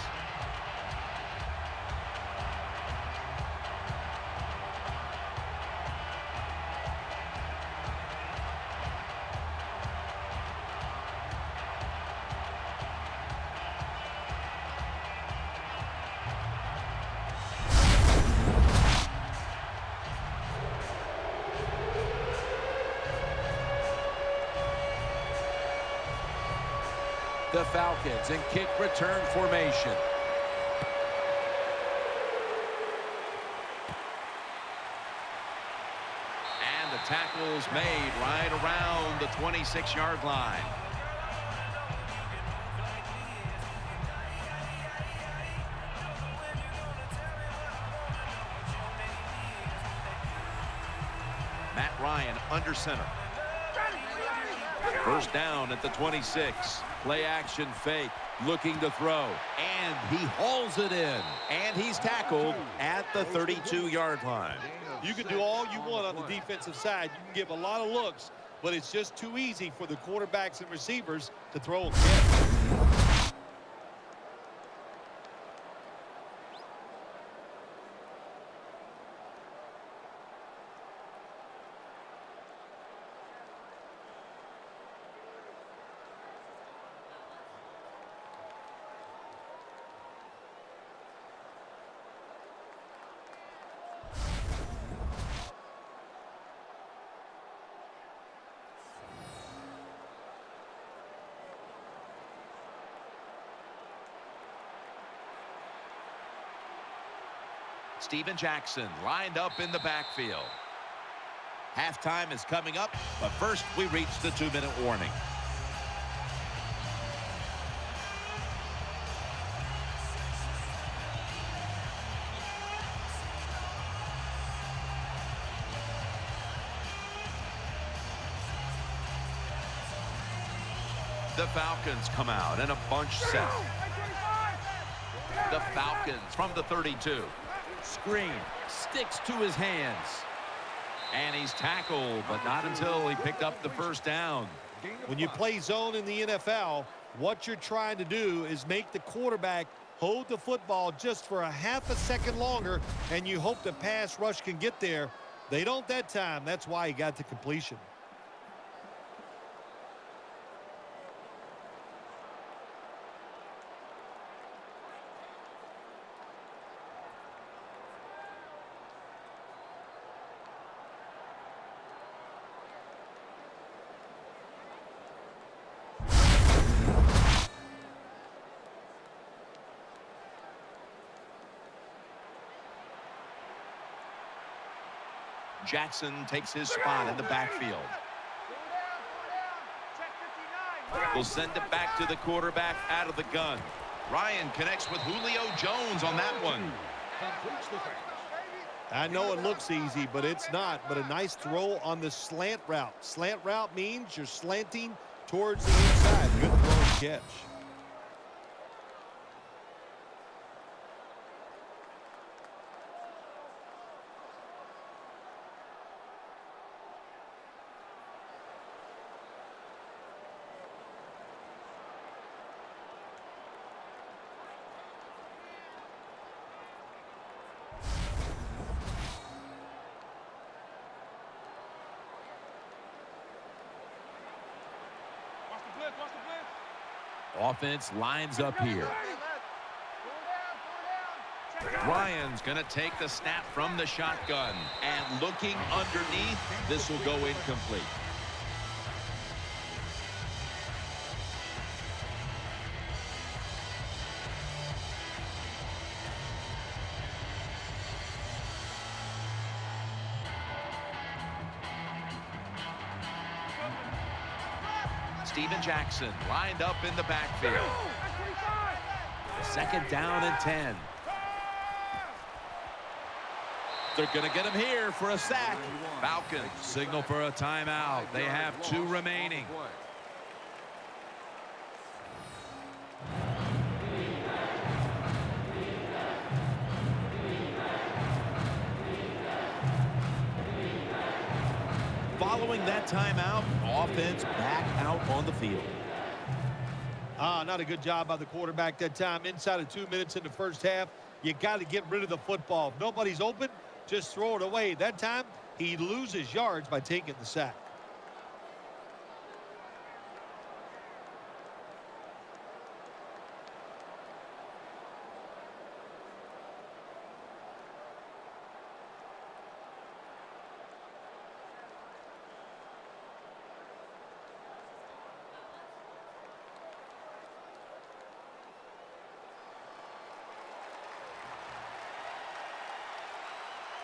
The Falcons in kick return formation. And the tackle's made right around the 26-yard line. Matt Ryan under center. First down at the 26. Play action fake. Looking to throw. And he hauls it in. And he's tackled at the 32-yard line. You can do all you want on the defensive side. You can give a lot of looks, but it's just too easy for the quarterbacks and receivers to throw and catch. Steven Jackson lined up in the backfield. Halftime is coming up, but first we reach the 2-minute warning. The Falcons come out in a bunch set. The Falcons from the 32. Screen sticks to his hands. And he's tackled, but not until he picked up the first down. When you play zone in the NFL, what you're trying to do is make the quarterback hold the football just for a half a second longer, and you hope the pass rush can get there. They don't that time. That's why he got to completion. Jackson takes his spot in the backfield. We'll send it back to the quarterback out of the gun. Ryan connects with Julio Jones on that one. I know it looks easy, but it's not. But a nice throw on the slant route. Slant route means you're slanting towards the inside. Good throw and catch. Offense lines up here. Ryan's going to take the snap from the shotgun. And looking underneath, this will go incomplete. Steven Jackson lined up in the backfield. Second down and 10. They're going to get him here for a sack. Falcons signal for a timeout. They have 2 remaining. Following that timeout, offense back out on the field. Not a good job by the quarterback that time. Inside of 2 minutes in the first half, you got to get rid of the football. If nobody's open, just throw it away. That time, he loses yards by taking the sack.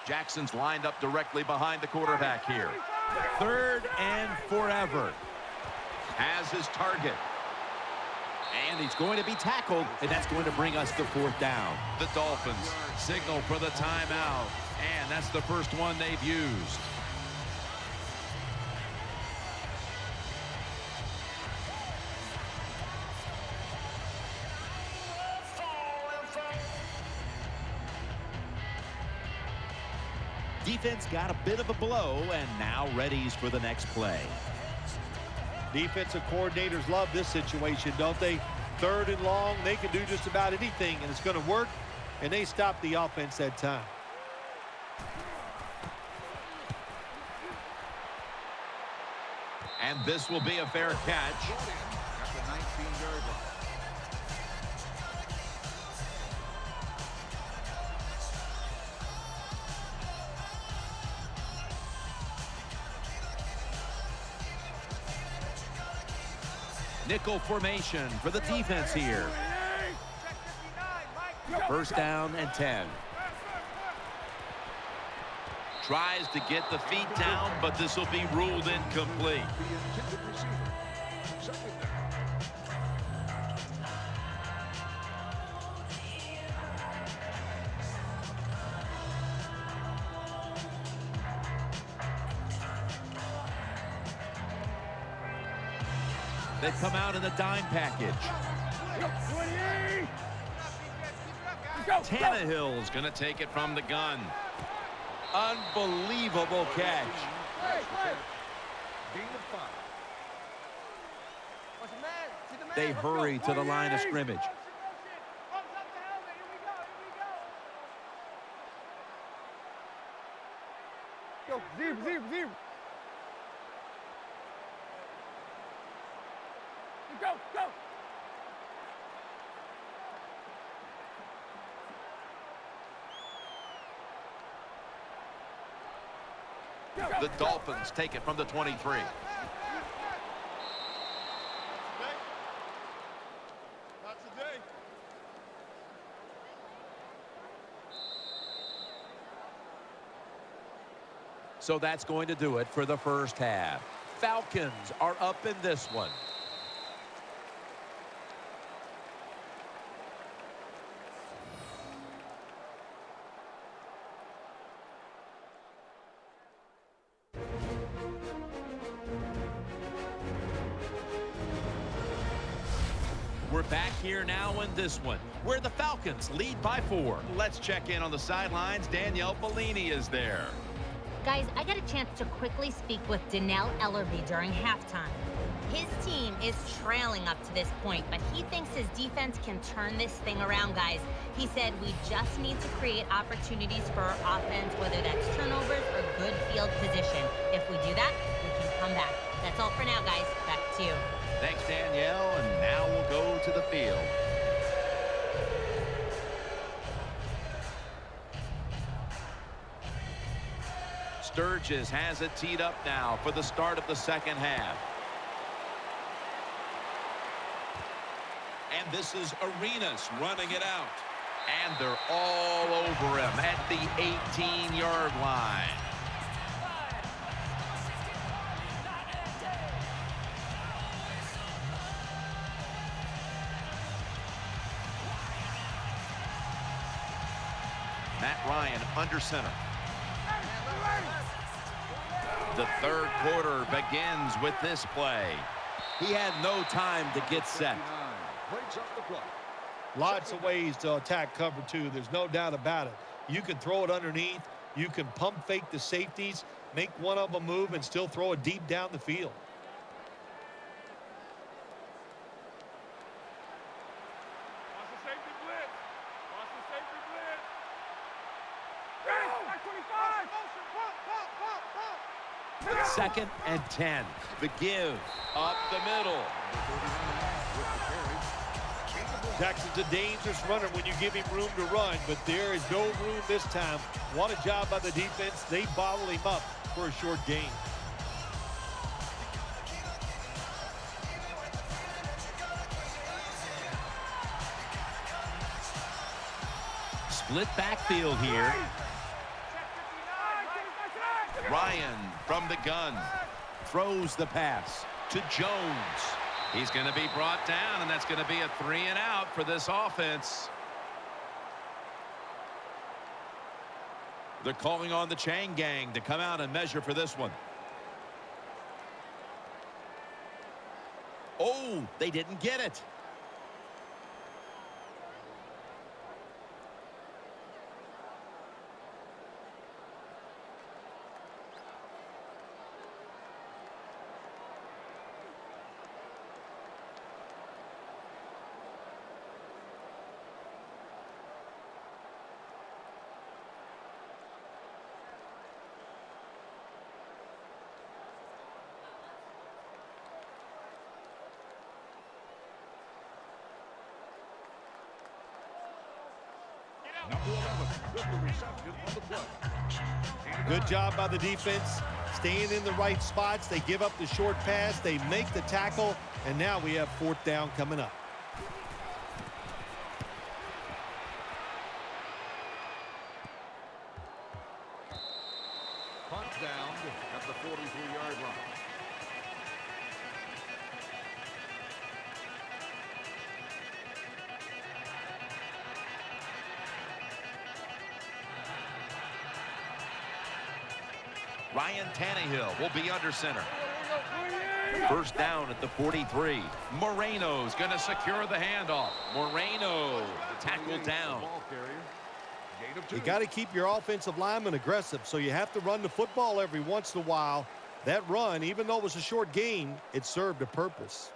Jackson's lined up directly behind the quarterback here. 3rd and forever. Has his target. And he's going to be tackled, and that's going to bring us to 4th down. The Dolphins signal for the timeout, and that's the first one they've used. Defense got a bit of a blow and now readies for the next play. Defensive coordinators love this situation, don't they? 3rd and long, they can do just about anything, and it's going to work, and they stop the offense that time. And this will be a fair catch. At the 19-yard line. Nickel formation for the defense here. First down and 10. Tries to get the feet down, but this will be ruled incomplete. The intended receiver. Second down. They come out in the dime package. Tannehill's going to take it from the gun. Unbelievable catch. Gain of 5. They hurry to the line of scrimmage. Zero. Go. The Dolphins take it from the 23. Not today. So that's going to do it for the first half. Falcons are up in this one. We're back here now in this one, where the Falcons lead by 4. Let's check in on the sidelines. Danielle Bellini is there. Guys, I got a chance to quickly speak with Donnell Ellerby during halftime. His team is trailing up to this point, but he thinks his defense can turn this thing around, guys. He said we just need to create opportunities for our offense, whether that's turnovers or good field position. If we do that, we can come back. That's all for now, guys. Back to you. Thanks, Danielle, and now we'll go to the field. Sturgis has it teed up now for the start of the second half. And this is Arenas running it out. And they're all over him at the 18-yard line. Matt Ryan under center. The third quarter begins with this play. He had no time to get set. Breaks up the play. Lots of ways to attack cover 2. There's no doubt about it. You can throw it underneath. You can pump fake the safeties, make one of them move, and still throw it deep down the field. Second and 10. The give up the middle. Jackson's a dangerous runner when you give him room to run, but there is no room this time. What a job by the defense. They bottle him up for a short gain. Split backfield here. Ryan from the gun. Throws the pass To Jones. He's going to be brought down, and that's going to be a 3 and out for this offense. They're calling on the chain gang to come out and measure for this one. Oh, they didn't get it. Number 11 with the reception on the play. Good job by the defense, staying in the right spots. They give up the short pass. They make the tackle, and now we have 4th down coming up. Punt down at the 43-yard line. Ryan Tannehill will be under center. 1st down at the 43. Moreno's going to secure the handoff. Moreno tackled down. You got to keep your offensive lineman aggressive, so you have to run the football every once in a while. That run, even though it was a short gain, it served a purpose.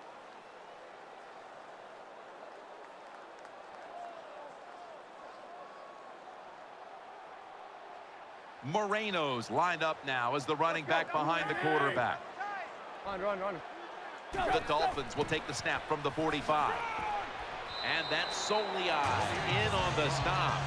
Moreno's lined up now as the running back behind the quarterback. Run. The Dolphins will take the snap from the 45. And that's Soliai in on the stop.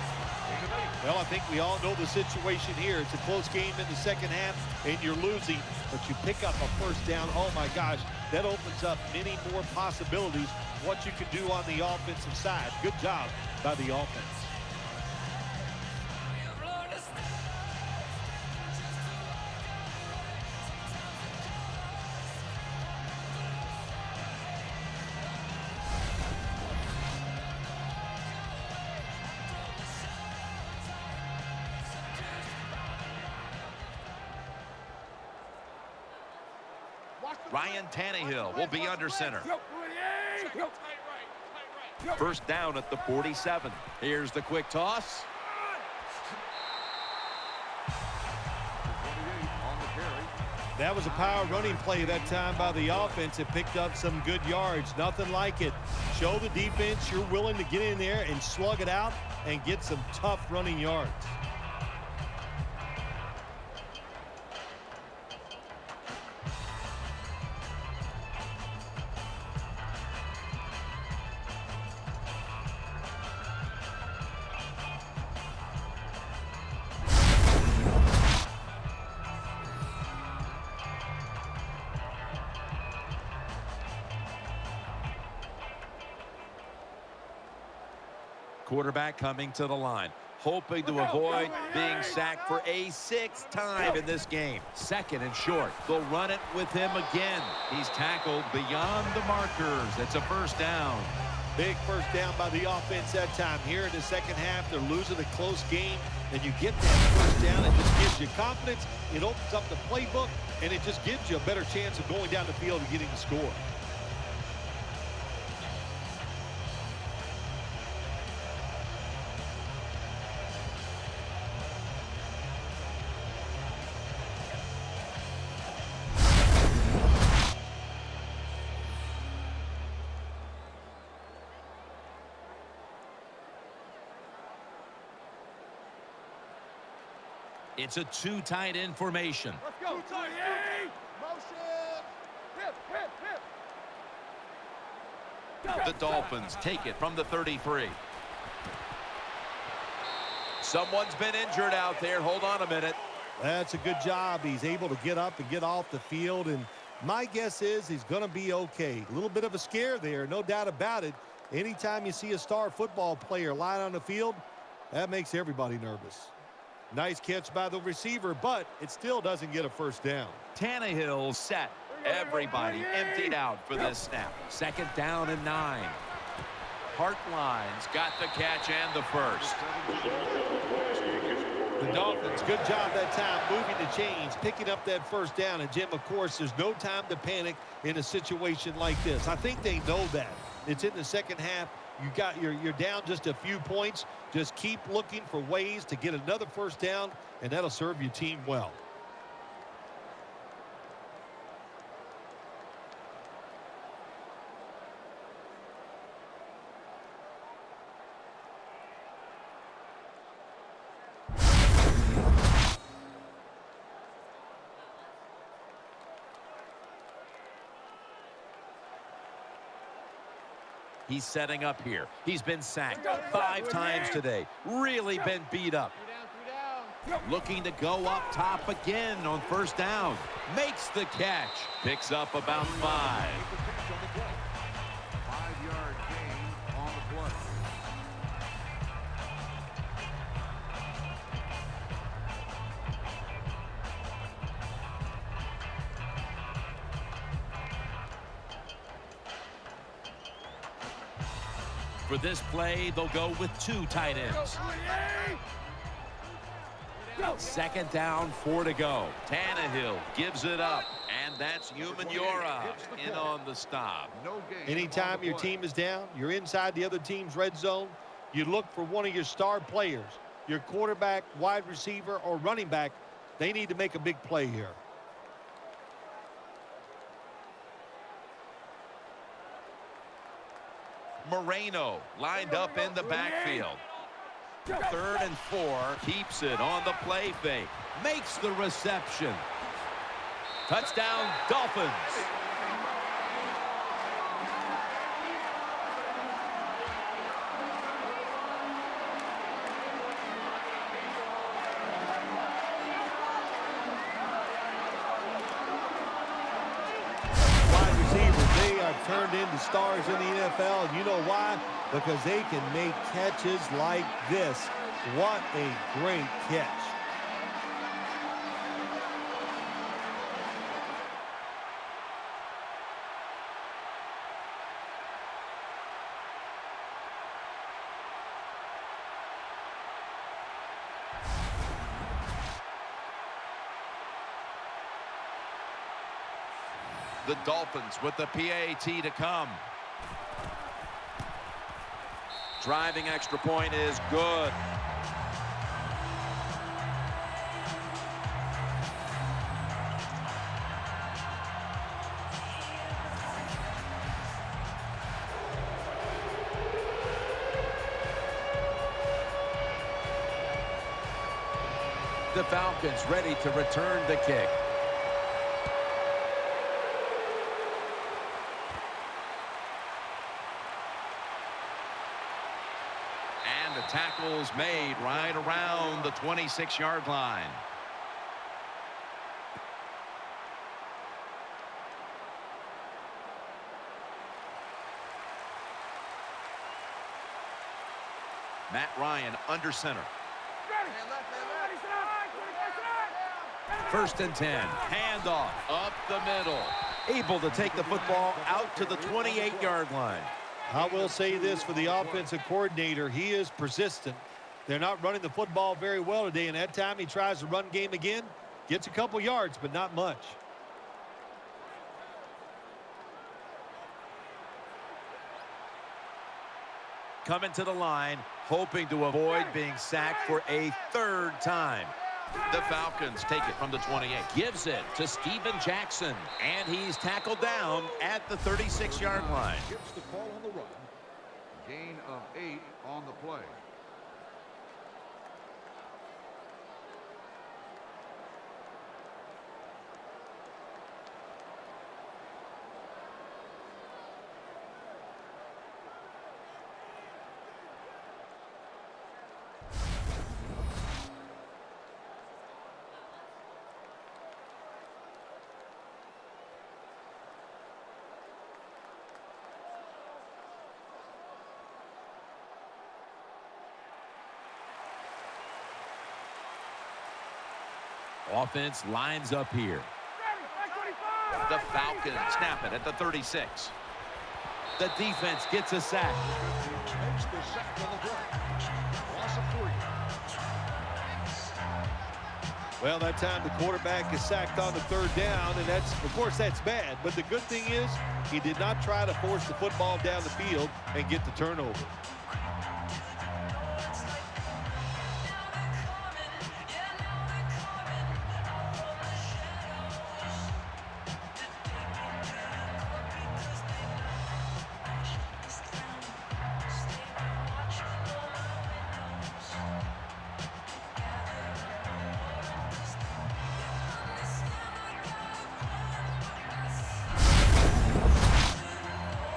Well, I think we all know the situation here. It's a close game in the second half, and you're losing, but you pick up a 1st down. Oh, my gosh, that opens up many more possibilities, what you can do on the offensive side. Good job by the offense. Ryan Tannehill will be under center. 1st down at the 47. Here's the quick toss. That was a power running play that time by the offense. It picked up some good yards. Nothing like it. Show the defense you're willing to get in there and slug it out and get some tough running yards. Quarterback coming to the line, hoping to avoid being sacked for a 6th time in this game. 2nd and short. They'll run it with him again. He's tackled beyond the markers. It's a 1st down. Big 1st down by the offense that time. Here in the second half, they're losing a close game, and you get that 1st down. It just gives you confidence. It opens up the playbook, and it just gives you a better chance of going down the field and getting the score. It's a 2 tight end formation. Let's go. Motion. Hip. The Dolphins take it from the 33. Someone's been injured out there. Hold on a minute. That's a good job. He's able to get up and get off the field, and my guess is he's going to be okay. A little bit of a scare there, no doubt about it. Anytime you see a star football player lying on the field, that makes everybody nervous. Nice catch by the receiver, but it still doesn't get a 1st down. Tannehill set. Everybody emptied out for this snap. 2nd down and 9. Hartline's got the catch and the 1st. The Dolphins, good job that time moving the chains, picking up that 1st down. And, Jim, of course, there's no time to panic in a situation like this. I think they know that. It's in the second half. You're down just a few points. Just keep looking for ways to get another 1st down, and that'll serve your team well. He's setting up here. He's been sacked 5 times today. Really been beat up. Looking to go up top again on first down. Makes the catch. Picks up about 5. 5-yard gain on the play. For this play, they'll go with 2 tight ends. Second down, 4 to go. Tannehill gives it up, and that's Umanura in on the stop. No gain. Anytime your team is down, you're inside the other team's red zone, you look for one of your star players, your quarterback, wide receiver, or running back. They need to make a big play here. Moreno lined up in the backfield. 3rd and 4, keeps it on the play fake. Makes the reception. Touchdown, Dolphins. Wide receivers, they are turned into stars in the NFL, and you know why? Because they can make catches like this. What a great catch. The Dolphins with the PAT to come. Driving extra point is good. The Falcons ready to return the kick. And the tackle's made right around the 26-yard line. Matt Ryan under center. 1st and 10. Handoff up the middle. Able to take the football out to the 28-yard line. I will say this for the offensive coordinator. He is persistent. They're not running the football very well today, and that time he tries the run game again. Gets a couple yards, but not much. Coming to the line, hoping to avoid being sacked for a 3rd time. The Falcons take it from the 28. Gives it to Steven Jackson. And he's tackled down at the 36-yard line. Gets the ball on the run. Gain of 8 on the play. Offense lines up here. The Falcons snap it at the 36. The defense gets a sack. Makes the sack on the drive. Loss of 3. Well, that time the quarterback is sacked on the 3rd down, and that's, of course, that's bad. But the good thing is he did not try to force the football down the field and get the turnover.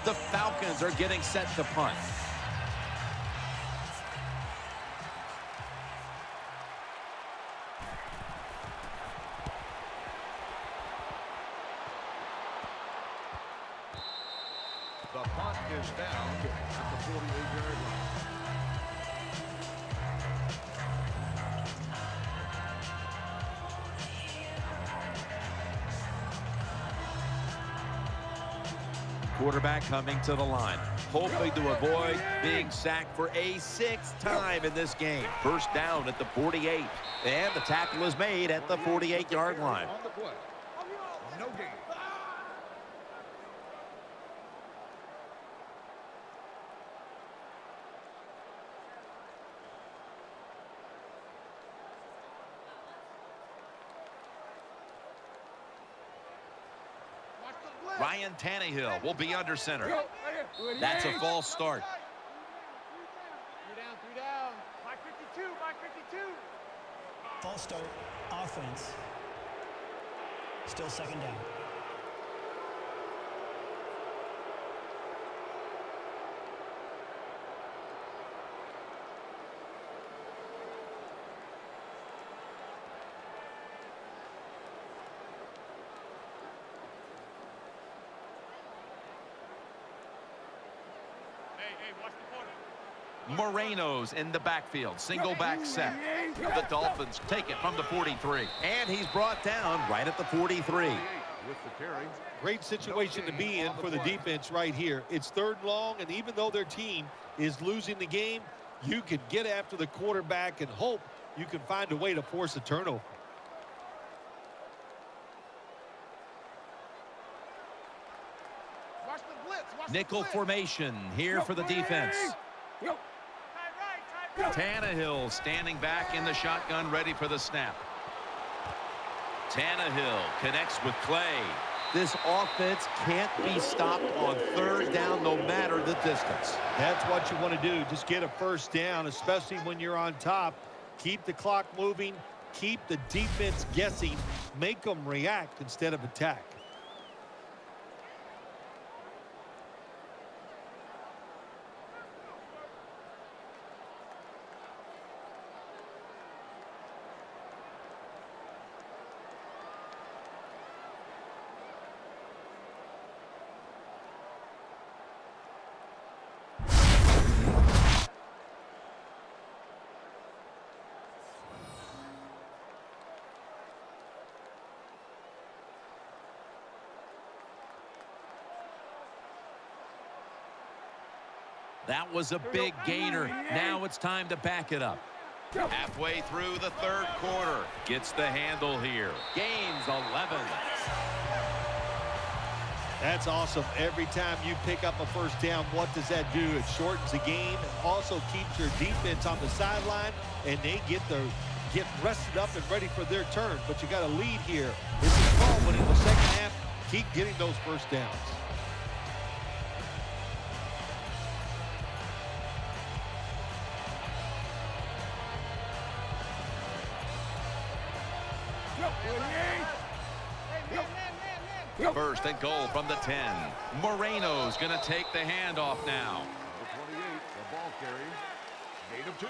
The Falcons are getting set to punt. The punt is down at the 48-yard line. Quarterback coming to the line, hoping to avoid being sacked for a 6th time in this game. First down at the 48, and the tackle is made at the 48-yard line. On the play. No gain. Ryan Tannehill will be under center. That's a false start. 3 down. My 52, my 52. False start. Offense. Still second down. Moreno's in the backfield. Single back set. The Dolphins take it from the 43. And he's brought down right at the 43. With the carry. Great situation to be in for the defense right here. It's 3rd and long, and even though their team is losing the game, you can get after the quarterback and hope you can find a way to force a turnover. Watch the blitz. Watch Nickel the blitz. formation here for the defense. Tannehill standing back in the shotgun, ready for the snap. Tannehill connects with Clay. This offense can't be stopped on 3rd down no matter the distance. That's what you want to do. Just get a first down, especially when you're on top. Keep the clock moving. Keep the defense guessing. Make them react instead of attack. That was a big gainer. Now it's time to back it up. Halfway through the 3rd quarter. Gets the handle here. Gains 11. That's awesome. Every time you pick up a first down, what does that do? It shortens the game and also keeps your defense on the sideline, and they get rested up and ready for their turn. But you got a lead here. It's a small one in the second half. Keep getting those first downs. First and goal from the 10. Moreno's going to take the handoff now. The 28, the ball carrier. Gain of 2.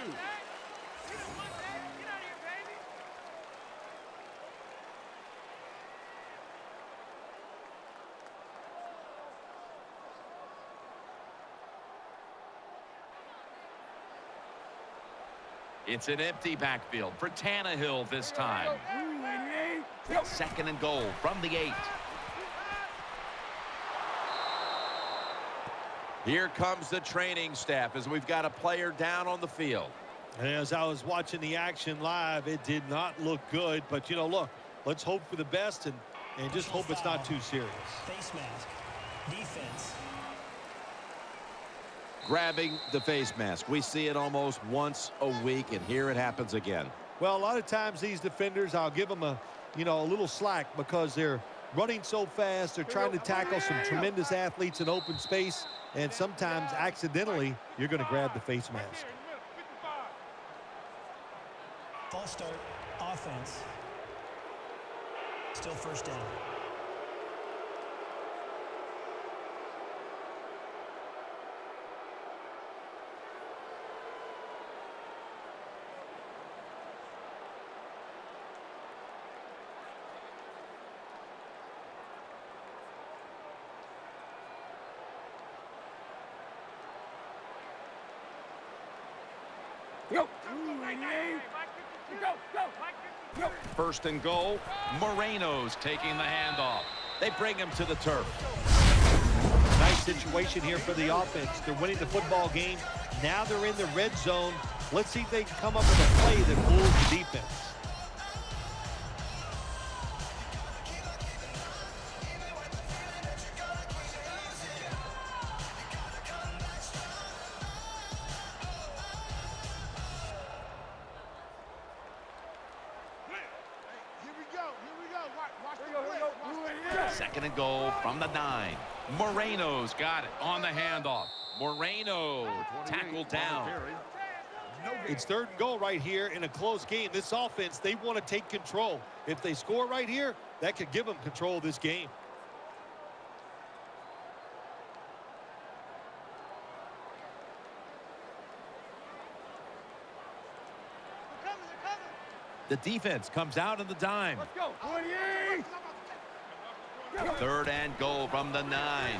It's an empty backfield for Tannehill this time. 2nd and goal from the 8. Here comes the training staff as we've got a player down on the field. As I was watching the action live, it did not look good. But, you know, look, let's hope for the best and just hope it's not too serious. Face mask. Defense. Grabbing the face mask. We see it almost once a week, and here it happens again. Well, a lot of times these defenders, I'll give them a little slack because they're running so fast. They're trying to tackle some tremendous athletes in open space, and sometimes accidentally you're going to grab the face mask. False start. Offense. Still first down. First and goal. Moreno's taking the handoff. They bring him to the turf. Nice situation here for the offense. They're winning the football game. Now they're in the red zone. Let's see if they can come up with a play that fools the defense. Second and goal from the 9. Moreno's got it on the handoff. Moreno tackled down. It's third and goal right here in a close game. This offense, they want to take control. If they score right here, that could give them control of this game. The defense comes out in the dime. Let's go. 28. Third and goal from the 9.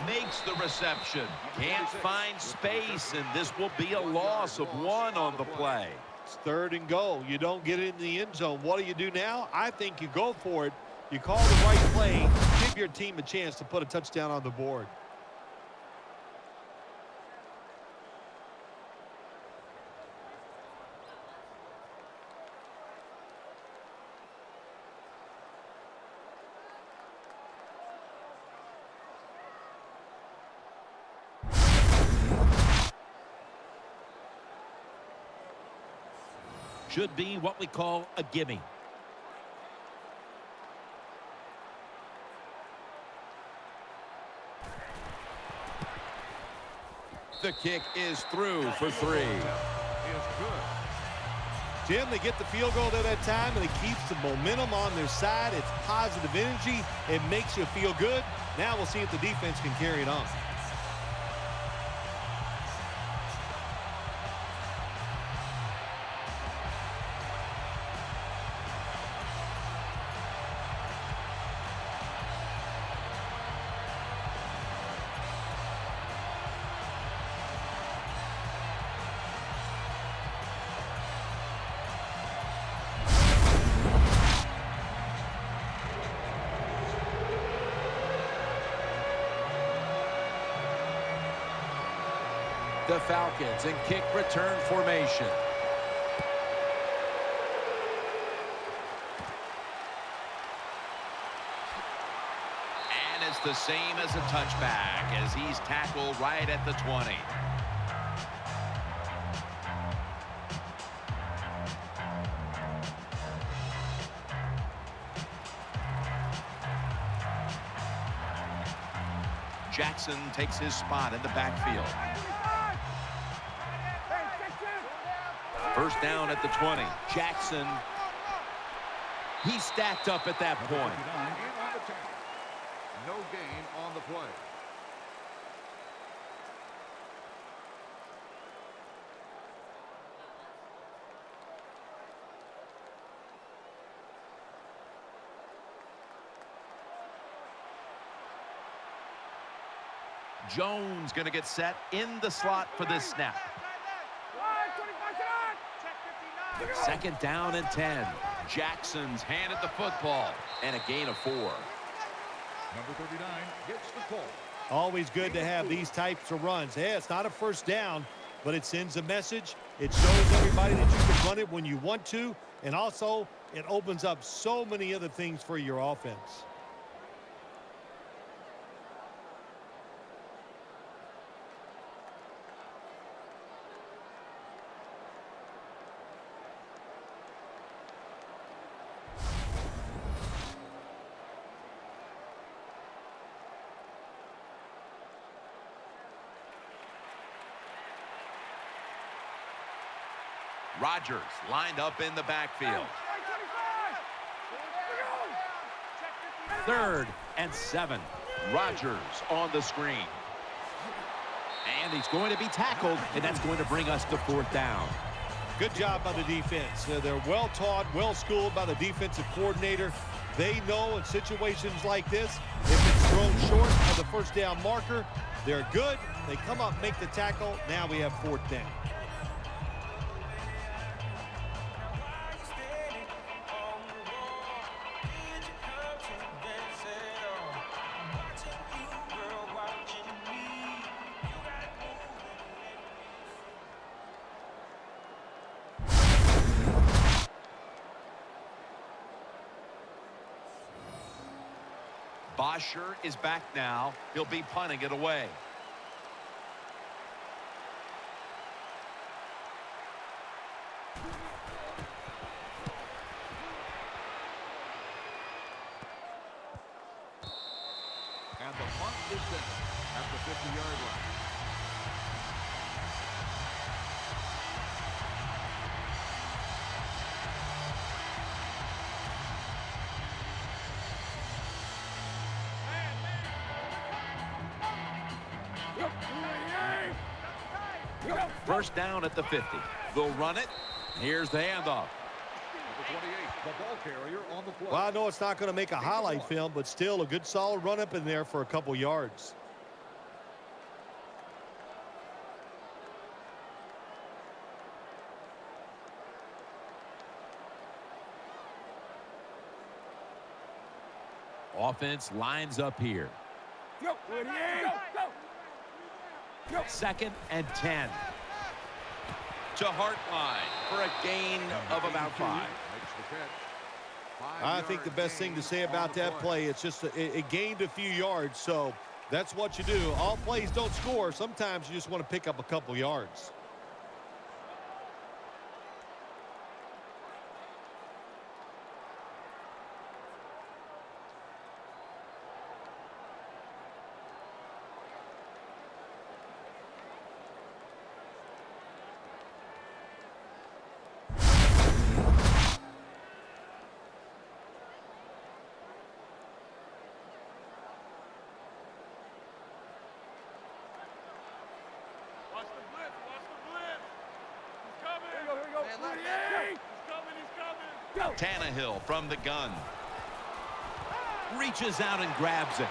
Makes the reception. Can't find space, and this will be a loss of 1 on the play. It's third and goal. You don't get it in the end zone. What do now? I think you go for it. You call the right play. Give your team a chance to put a touchdown on the board. Should be what we call a gimme. The kick is through for 3. Jim, they get the field goal at that time, and it keeps the momentum on their side. It's positive energy. It makes you feel good. Now we'll see if the defense can carry it on. The Falcons in kick return formation. And it's the same as a touchback as he's tackled right at the 20. Jackson takes his spot in the backfield. First down at the 20. Jackson. He's stacked up at that point. No gain on the play. Jones going to get set in the slot for this snap. Second down and 10. Jackson's handed the football, and a gain of 4. Number 39 gets the call. Always good to have these types of runs. Yeah, it's not a first down, but it sends a message. It shows everybody that you can run it when you want to, and also it opens up so many other things for your offense. Rodgers lined up in the backfield. 3rd and 7. Rodgers on the screen. And he's going to be tackled, and that's going to bring us to 4th down. Good job by the defense. They're well taught, well schooled by the defensive coordinator. They know in situations like this, if it's thrown short of the first down marker, they're good. They come up, make the tackle. Now we have 4th down. Bosher is back now. He'll be punting it away. And the punt is there at the 50-yard line. First down at the 50. They'll run it. Here's the handoff. Number 28, the ball carrier on the play. Well, I know it's not going to make a highlight film, but still a good solid run up in there for a couple yards. Offense lines up here. Second and 10. To Hartline for a gain of about 5. Makes the catch. I think the best thing to say about that play, it's just it gained a few yards, so that's what you do. All plays don't score. Sometimes you just want to pick up a couple yards. Watch the blitz. Watch the blitz. He's coming. Here we go. He's coming. He's coming. Tannehill from the gun. Reaches out and grabs it.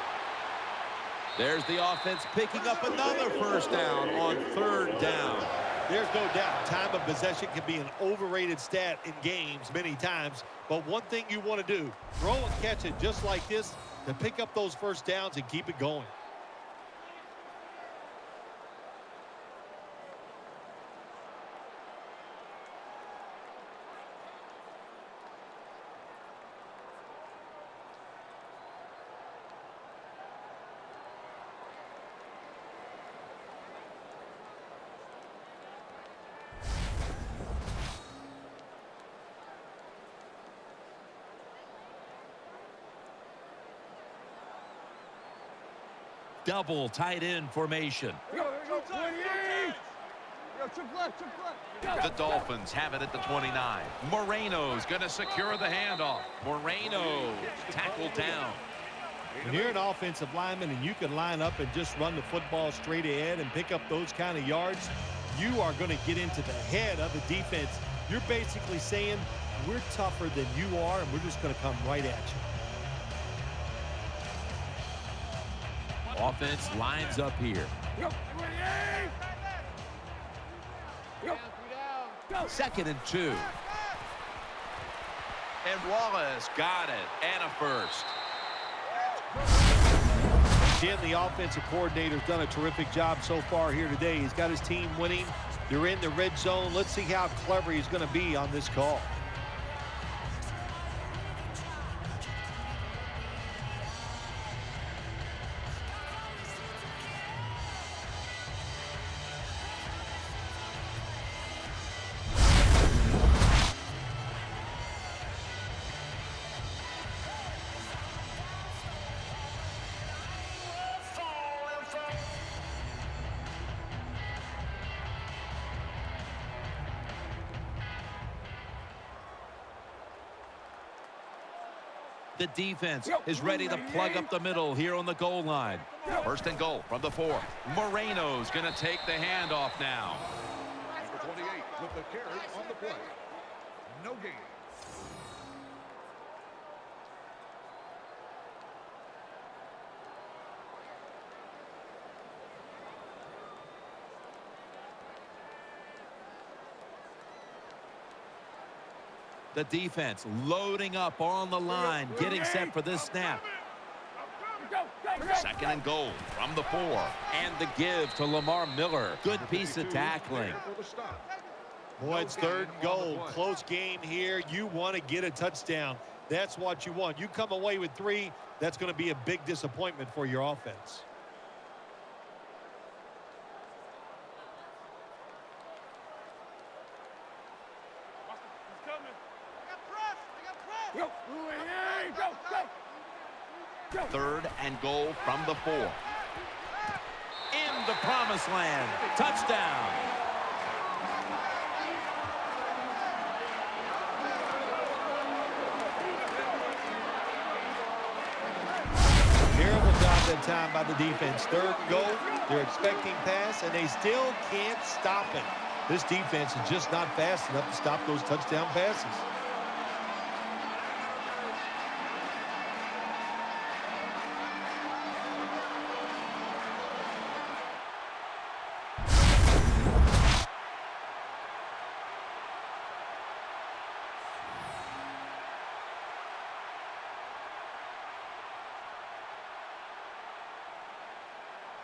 There's the offense picking up another first down on third down. There's no doubt time of possession can be an overrated stat in games many times, but one thing you want to do, throw and catch it just like this to pick up those first downs and keep it going. Double tight end formation. The Dolphins have it at the 29. Moreno's going to secure the handoff. Moreno tackled down. When you're an offensive lineman and you can line up and just run the football straight ahead and pick up those kind of yards, you are going to get into the head of the defense. You're basically saying, we're tougher than you are, and we're just going to come right at you. Offense lines up here. Second and 2. And Wallace got it. And a first. Again, the offensive coordinator's done a terrific job so far here today. He's got his team winning. They're in the red zone. Let's see how clever he's going to be on this call. The defense is ready to plug up the middle here on the goal line. First and goal from the 4. Moreno's going to take the handoff now. Number 28 with the carry on the play. No gain. The defense loading up on the line, getting set for this snap. Second and goal from the 4. And the give to Lamar Miller. Good piece of tackling. Boy, it's third and goal. Close game here. You want to get a touchdown. That's what you want. You come away with 3, that's going to be a big disappointment for your offense. He's coming. I got press. Go. Third and goal from the 4. In the promised land. Touchdown. Terrible job that time by the defense. Third and goal. They're expecting pass, and they still can't stop it. This defense is just not fast enough to stop those touchdown passes.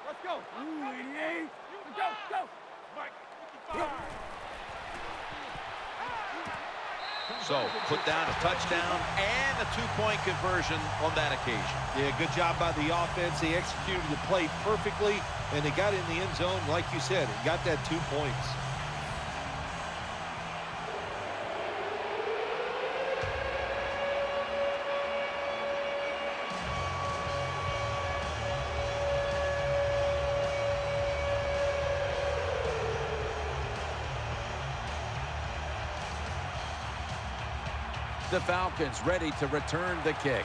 Let's go. Ooh, 88. Go. Mike, 55. So, put down a touchdown and a 2-point conversion on that occasion. Yeah, good job by the offense. They executed the play perfectly, and they got in the end zone, like you said, and got that 2 points. The Falcons ready to return the kick.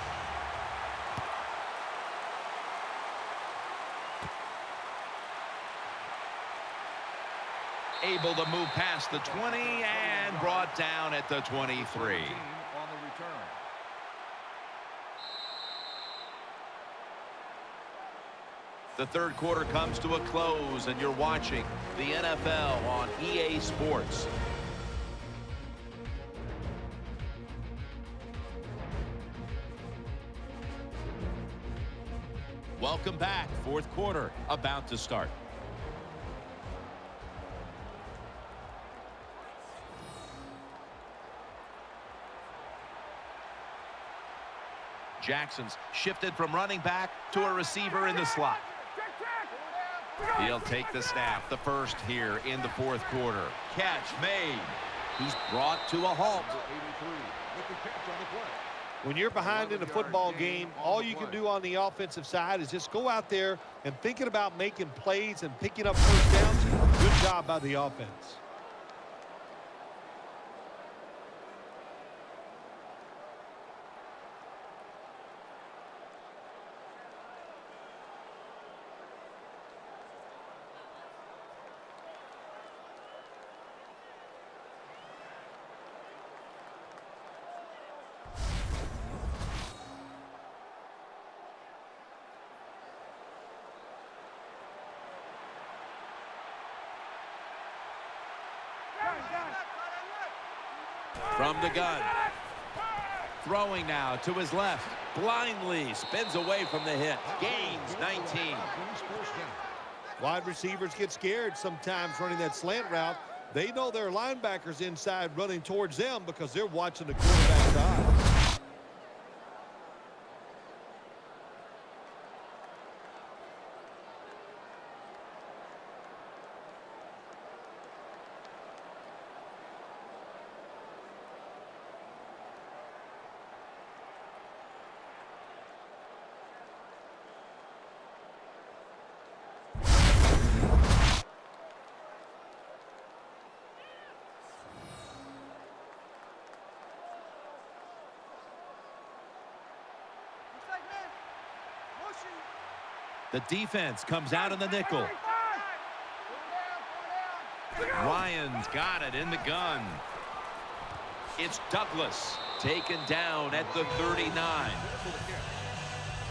Able to move past the 20 and brought down at the 23. On the return. The third quarter comes to a close, and you're watching the NFL on EA Sports. Welcome back. Fourth quarter about to start. Jackson's shifted from running back to a receiver in the slot. He'll take the snap, the first here in the fourth quarter. Catch made. He's brought to a halt. 83 with the catch on the play. When you're behind in a football game, all you can do on the offensive side is just go out there and thinking about making plays and picking up first downs. Good job by the offense. From the gun. Throwing now to his left. Blindly spins away from the hit. Gains 19. Wide receivers get scared sometimes running that slant route. They know their linebackers inside running towards them because they're watching the quarterback's eyes. The defense comes out in the nickel. Ryan's got it in the gun. It's Douglas taken down at the 39.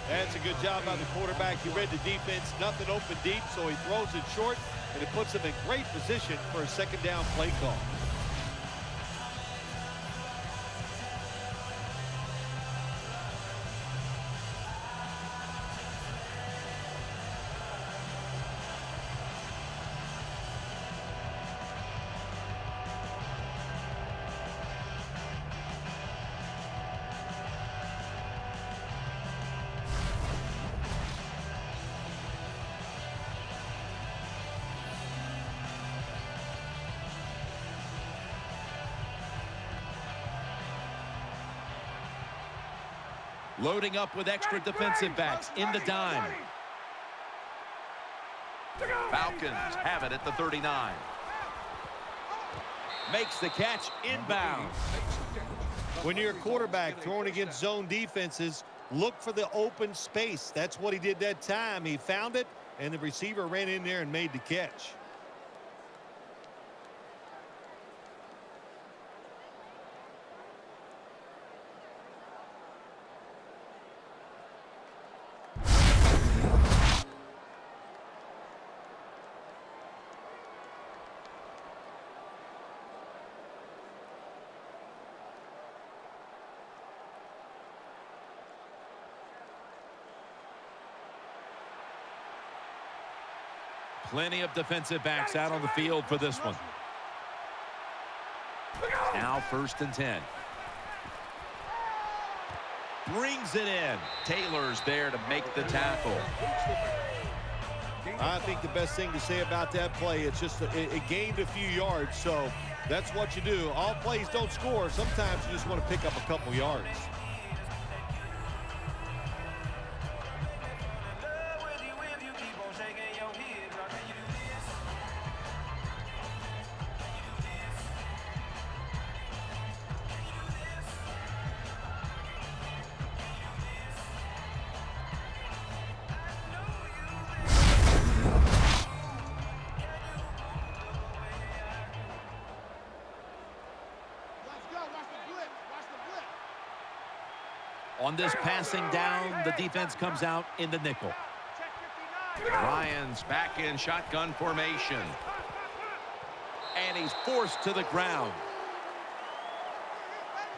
That's a good job by the quarterback. He read the defense, nothing open deep, so he throws it short, and it puts him in great position for a second down play call. Loading up with extra defensive backs in the dime. Falcons have it at the 39. Makes the catch inbound. When you're a quarterback throwing against zone defenses, look for the open space. That's what he did that time. He found it, and the receiver ran in there and made the catch. Plenty of defensive backs out on the field for this one. Now 1st and 10. Brings it in. Taylor's there to make the tackle. I think the best thing to say about that play, it's just it gained a few yards, so that's what you do. All plays don't score. Sometimes you just want to pick up a couple yards. On this passing down, the defense comes out in the nickel. Ryan's back in shotgun formation. And he's forced to the ground.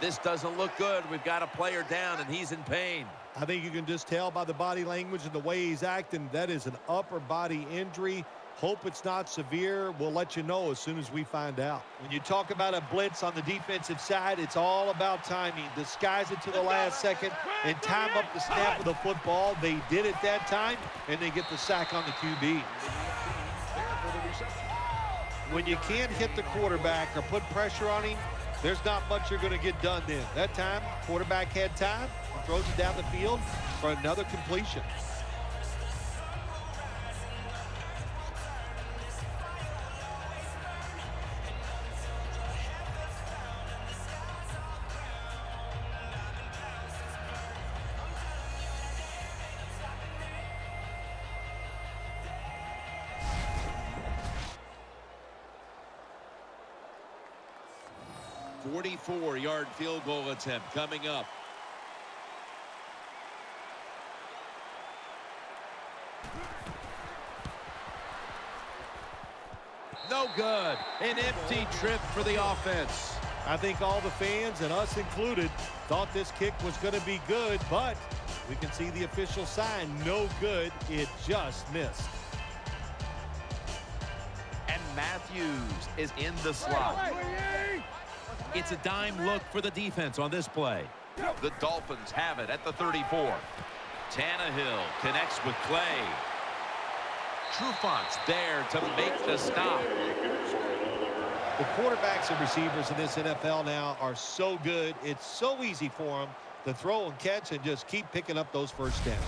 This doesn't look good. We've got a player down, and he's in pain. I think you can just tell by the body language and the way he's acting, that is an upper body injury. Hope it's not severe. We'll let you know as soon as we find out. When you talk about a blitz on the defensive side, it's all about timing. Disguise it to the last second and time up the snap of the football. They did it that time, and they get the sack on the QB. When you can't hit the quarterback or put pressure on him, there's not much you're going to get done then. That time, quarterback had time and throws it down the field for another completion. A 44-yard field goal attempt coming up. No good. An empty trip for the offense. I think all the fans, and us included, thought this kick was going to be good, but we can see the official sign, no good. It just missed. And Matthews is in the slot. It's a dime look for the defense on this play. The Dolphins have it at the 34. Tannehill connects with Clay. Trufant's there to make the stop. The quarterbacks and receivers in this NFL now are so good. It's so easy for them to throw and catch and just keep picking up those first downs.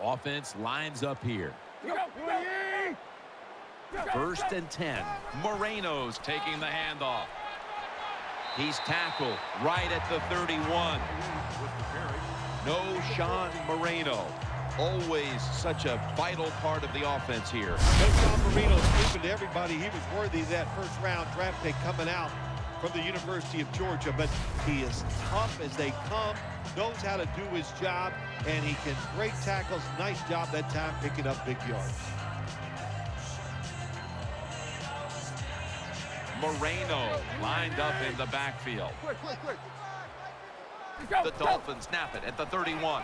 Offense lines up here. 1st and 10. Moreno's taking the handoff. He's tackled right at the 31. No Sean Moreno. Always such a vital part of the offense here. No Sean Moreno's proven to everybody he was worthy of that first-round draft pick coming out from the University of Georgia, but he is tough as they come, knows how to do his job, and he can break tackles. Nice job that time picking up big yards. Moreno lined up in the backfield. The Dolphins snap it at the 31.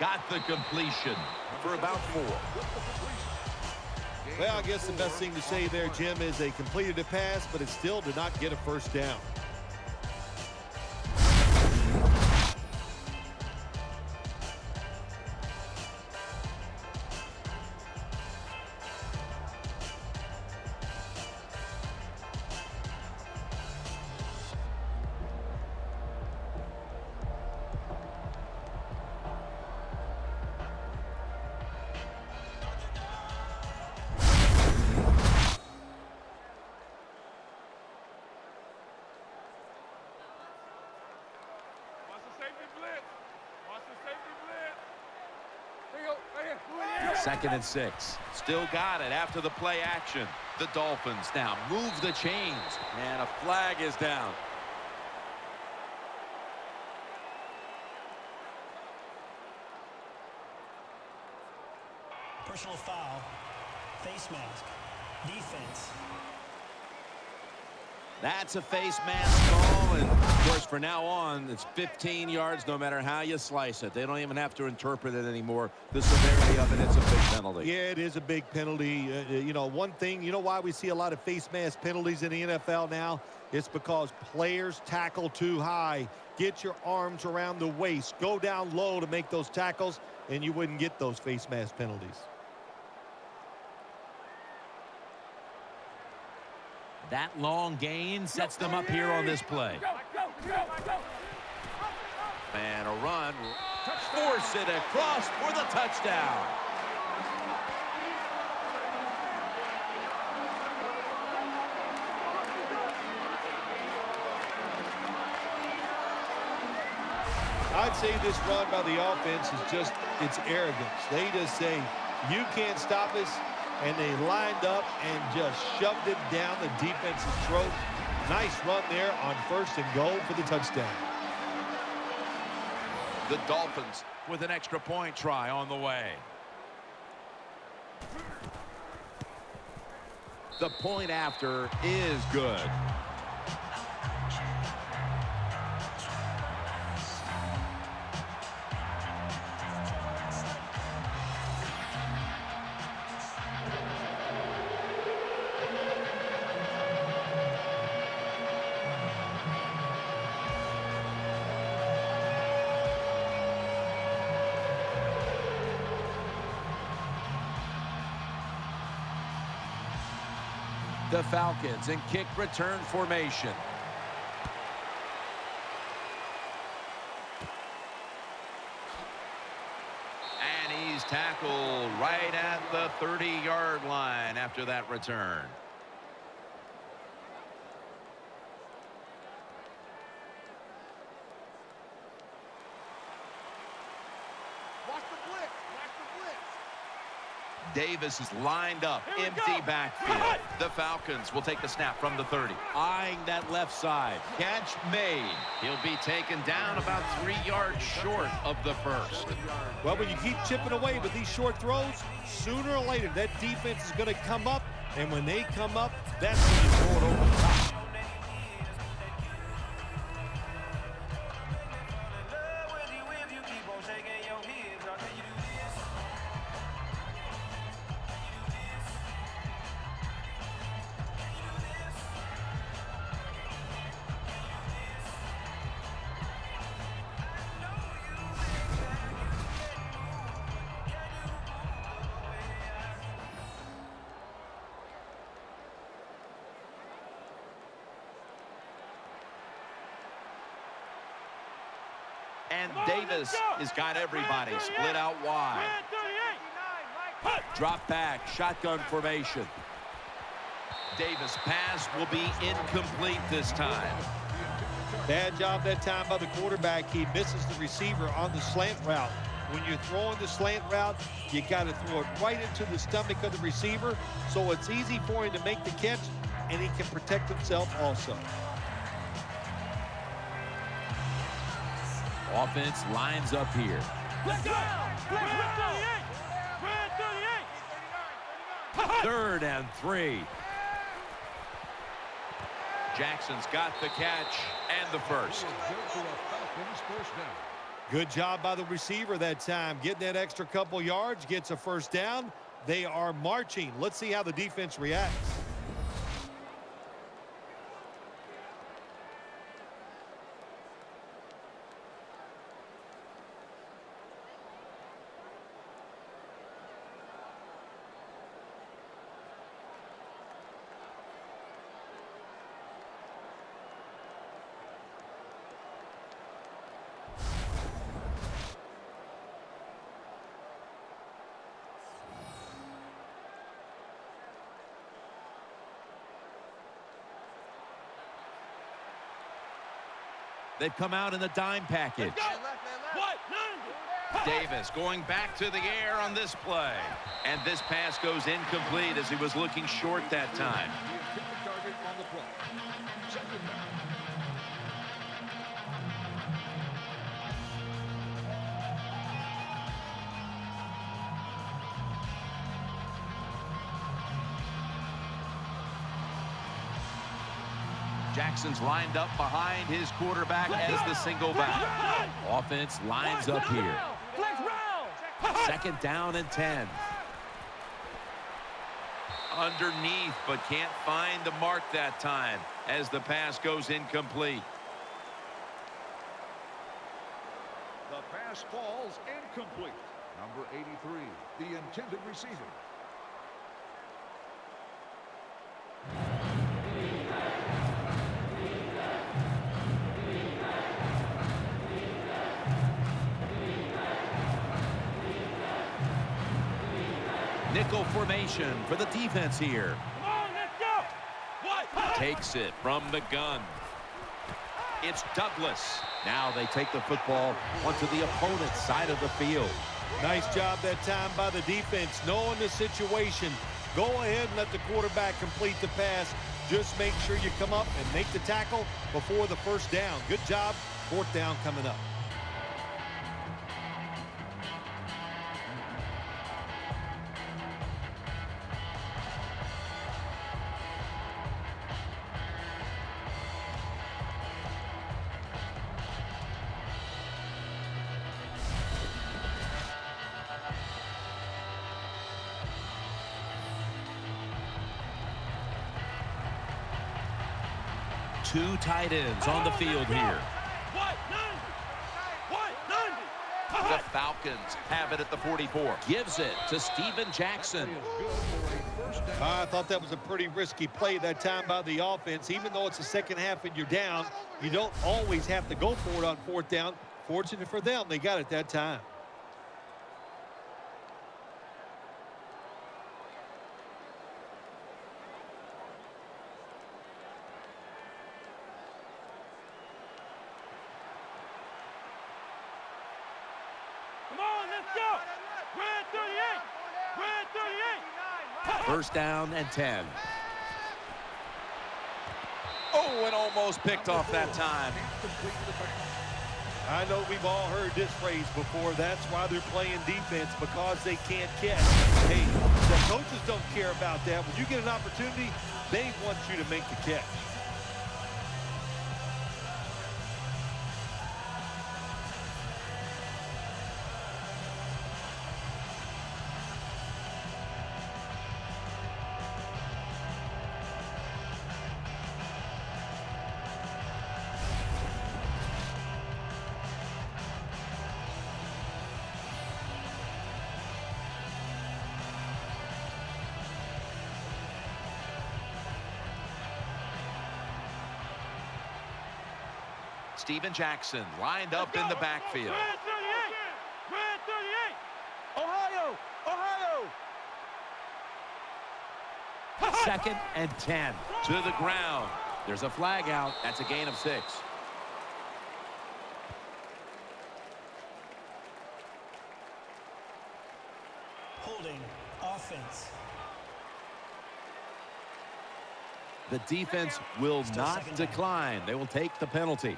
Got the completion for about 4. Well, I guess the best thing to say there, Jim, is they completed a pass, but it still did not get a first down. Second and 6. Still got it after the play action. The Dolphins now move the chains. And a flag is down. Personal foul. Face mask. Defense. That's a face mask call, and of course, for now on, it's 15 yards no matter how you slice it. They don't even have to interpret it anymore. The severity of it, it's a big penalty. Yeah, it is a big penalty. You know, one thing, you know why we see a lot of face mask penalties in the NFL now? It's because players tackle too high. Get your arms around the waist. Go down low to make those tackles, and you wouldn't get those face mask penalties. That long gain sets them up here on this play. And a run. Force it across for the touchdown. I'd say this run by the offense is just, it's arrogance. They just say, you can't stop us. And they lined up and just shoved it down the defense's throat. Nice run there on 1st and goal for the touchdown. The Dolphins with an extra point try on the way. The point after is good. The Falcons in kick return formation. And he's tackled right at the 30-yard line after that return. Davis is lined up, empty backfield. The Falcons will take the snap from the 30. Eyeing that left side. Catch made. He'll be taken down about 3 yards short of the first. Well, when you keep chipping away with these short throws, sooner or later that defense is going to come up. And when they come up, that's when you throw it over the top. And Davis has got everybody split out wide. Drop back, shotgun formation. Davis' pass will be incomplete this time. Bad job that time by the quarterback. He misses the receiver on the slant route. When you're throwing the slant route, you got to throw it right into the stomach of the receiver, so it's easy for him to make the catch, and he can protect himself also. Offense lines up here. Third and 3. Jackson's got the catch and the first. Good job by the receiver that time. Getting that extra couple yards, gets a first down. They are marching. Let's see how the defense reacts. They've come out in the dime package. Davis going back to the air on this play. And this pass goes incomplete as he was looking short that time. Jackson's lined up behind his quarterback as the single back. Offense lines up here. Second down and 10. Underneath, but can't find the mark that time as the pass goes incomplete. The pass falls incomplete. Number 83, the intended receiver. Nickel formation for the defense here. Come on, let's go. Takes it from the gun. It's Douglas. Now they take the football onto the opponent's side of the field. Nice job that time by the defense. Knowing the situation, go ahead and let the quarterback complete the pass. Just make sure you come up and make the tackle before the first down. Good job. Fourth down coming up. Two tight ends on the field here. The Falcons have it at the 44. Gives it to Steven Jackson. I thought that was a pretty risky play that time by the offense. Even though it's the second half and you're down, you don't always have to go for it on fourth down. Fortunate for them, they got it that time. First down and 10. Oh, and almost picked off that time. I know we've all heard this phrase before. That's why they're playing defense, because they can't catch. Hey, the coaches don't care about that. When you get an opportunity, they want you to make the catch. Steven Jackson lined up in the backfield. Ohio! Ohio! Second and 10. To the ground. There's a flag out. That's a gain of 6. Holding offense. The defense will not decline. They will take the penalty.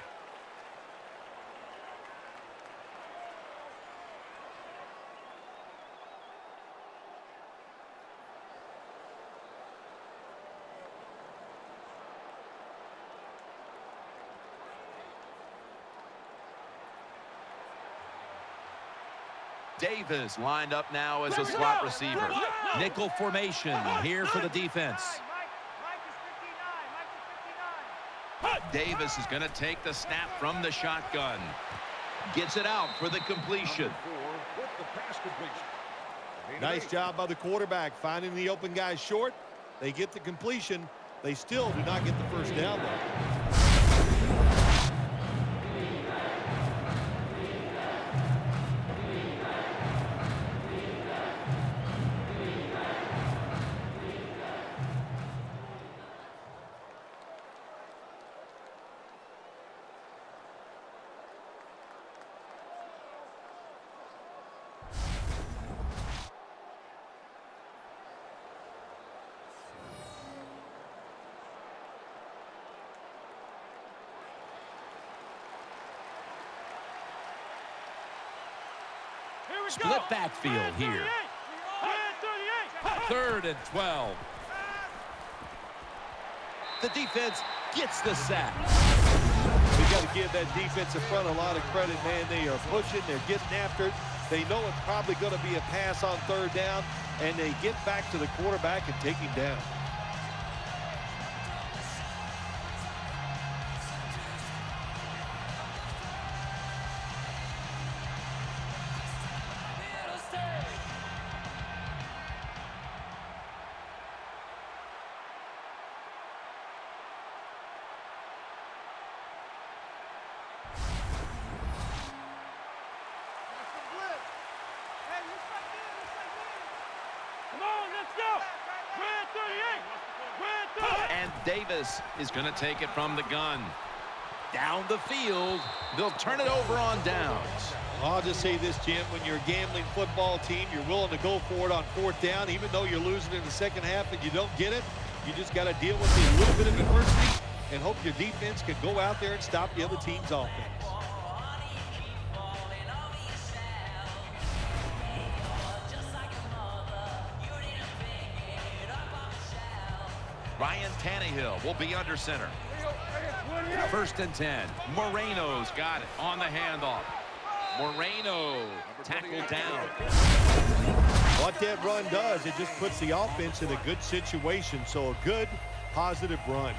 Davis lined up now as a slot receiver. Nickel formation here for the defense. Davis is going to take the snap from the shotgun. Gets it out for the completion. Nice job by the quarterback finding the open guy short. They get the completion. They still do not get the first down, though. Split backfield here. 3rd and 12. The defense gets the sack. We got to give that defensive front a lot of credit, man. They are pushing. They're getting after it. They know it's probably going to be a pass on 3rd down, and they get back to the quarterback and take him down. And Davis is going to take it from the gun. Down the field. They'll turn it over on downs. I'll just say this, Jim. When you're a gambling football team, you're willing to go for it on 4th down, even though you're losing in the second half and you don't get it. You just got to deal with a little bit of adversity and hope your defense can go out there and stop the other team's offense. Ryan Tannehill will be under center. 1st and 10. Moreno's got it on the handoff. Moreno tackled down. What that run does, it just puts the offense in a good situation. So a good, positive run.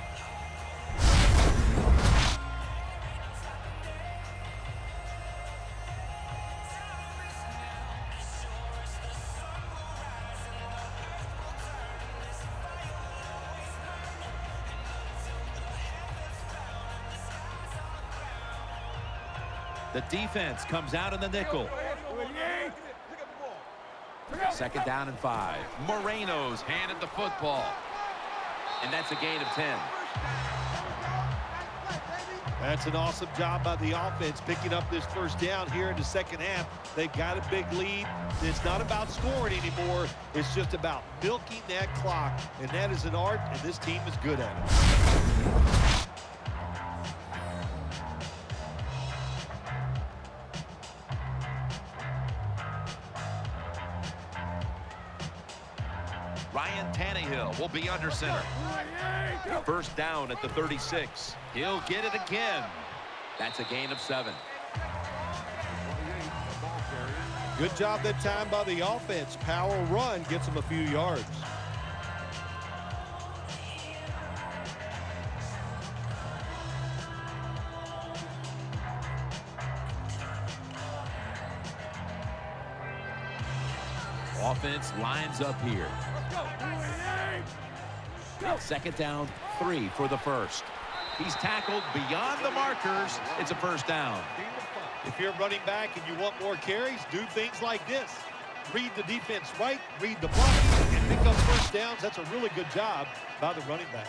The defense comes out in the nickel. 2nd down and 5. Moreno's handed the football. And that's a gain of 10. That's an awesome job by the offense picking up this 1st down here in the second half. They've got a big lead. It's not about scoring anymore. It's just about milking that clock. And that is an art, and this team is good at it. Ryan Tannehill will be under center. 1st down at the 36. He'll get it again. That's a gain of 7. Good job that time by the offense. Power run gets them a few yards. Offense lines up here. 2nd down, 3 for the 1st. He's tackled beyond the markers. It's a 1st down. If you're running back and you want more carries, do things like this. Read the defense right, read the blocking, and pick up 1st downs. That's a really good job by the running back.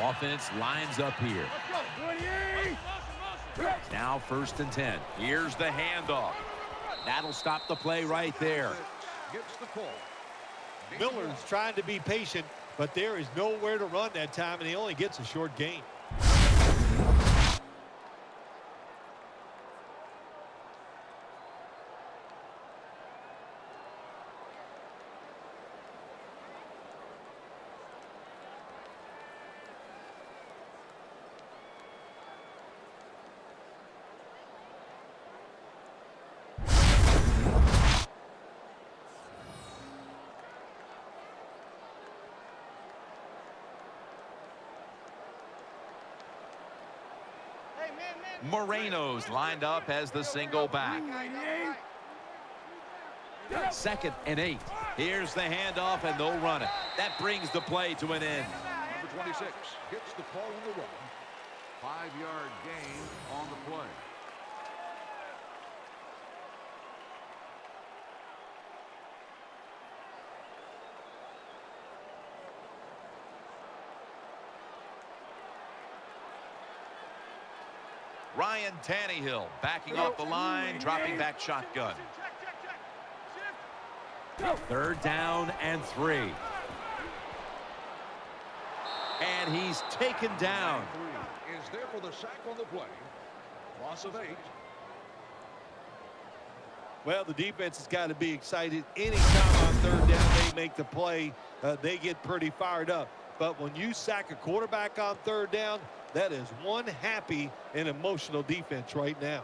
Offense lines up here. Now 1st and 10. Here's the handoff. That'll stop the play right there. Miller's trying to be patient, but there is nowhere to run that time, and he only gets a short gain. Moreno's lined up as the single back. 2nd and 8. Here's the handoff, and they'll run it. That brings the play to an end. Number 26 gets the call on the run. 5-yard gain on the play. Ryan Tannehill backing off the line, dropping back shotgun. 3rd down and 3. And he's taken down. Is there for the sack on the play. Loss of 8. Well, the defense has got to be excited. Anytime on 3rd down they make the play, they get pretty fired up. But when you sack a quarterback on 3rd down, that is one happy and emotional defense right now.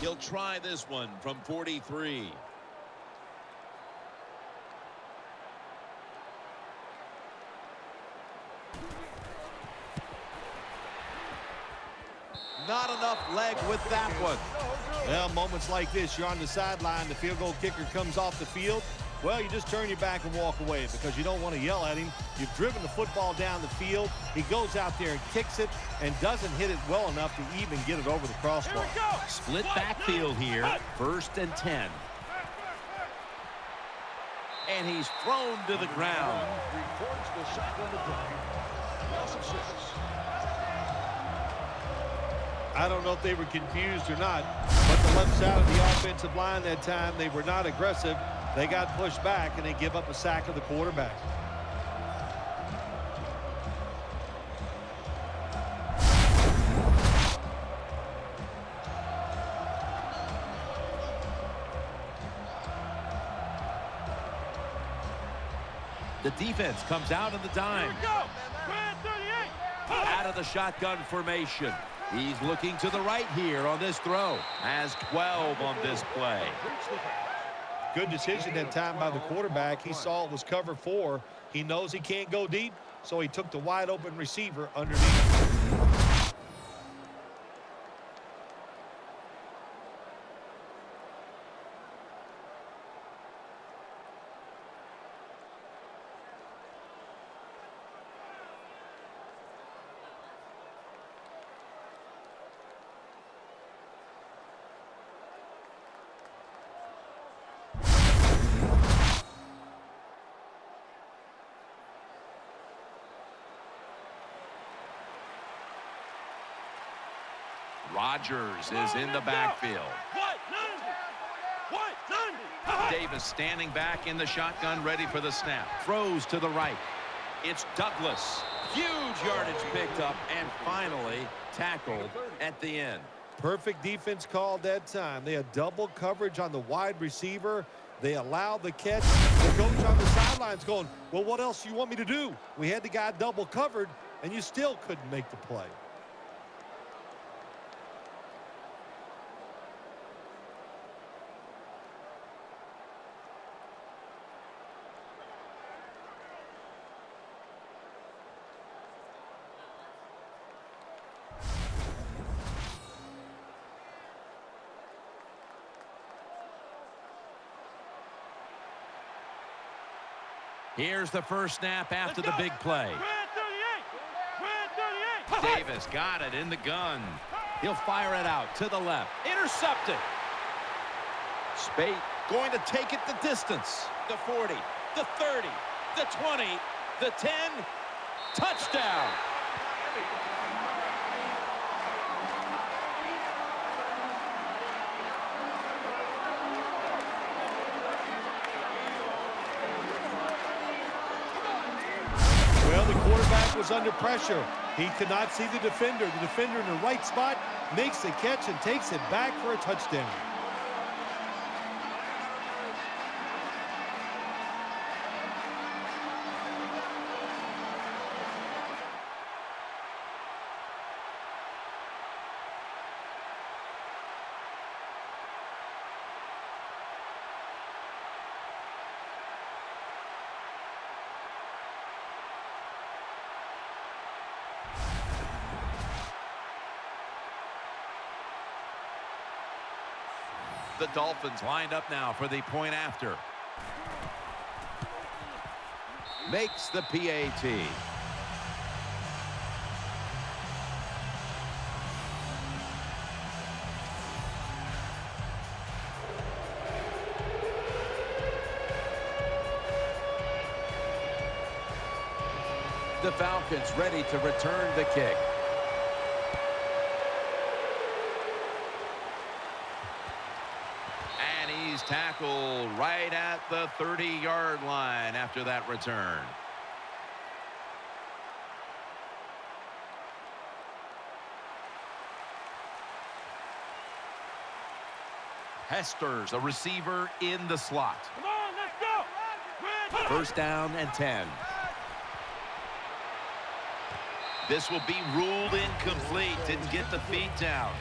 He'll try this one from 43. Not enough leg with that one. Well, moments like this, you're on the sideline, the field goal kicker comes off the field. Well, you just turn your back and walk away because you don't want to yell at him. You've driven the football down the field. He goes out there and kicks it and doesn't hit it well enough to even get it over the crossbar. Split backfield here. 1st and 10. And he's thrown to the ground. Records the sack on the play. Loss of 6. I don't know if they were confused or not, but the left side of the offensive line that time, they were not aggressive. They got pushed back, and they give up a sack of the quarterback. The defense comes out in the dime. Out of the shotgun formation. He's looking to the right here on this throw. Has 12 on this play. Good decision that time by the quarterback. He saw it was cover 4. He knows he can't go deep, so he took the wide open receiver underneath. Rodgers is in the backfield. Davis standing back in the shotgun, ready for the snap. Throws to the right. It's Douglas. Huge yardage picked up and finally tackled at the end. Perfect defense call that time. They had double coverage on the wide receiver. They allowed the catch. The coach on the sidelines going, well, what else do you want me to do? We had the guy double covered, and you still couldn't make the play. Here's the first snap after the big play. Davis got it in the gun. He'll fire it out to the left. Intercepted. Spate going to take it the distance. The 40, the 30, the 20, the 10. Touchdown. Well, the quarterback was under pressure. He could not see the defender. The defender in the right spot makes the catch and takes it back for a touchdown. The Dolphins lined up now for the point after. Makes the PAT. The Falcons ready to return the kick. And he's tackled right at the 30-yard line after that return. Hester's a receiver in the slot. Come on, let's go. First down and 10. This will be ruled incomplete. Didn't get the feet down.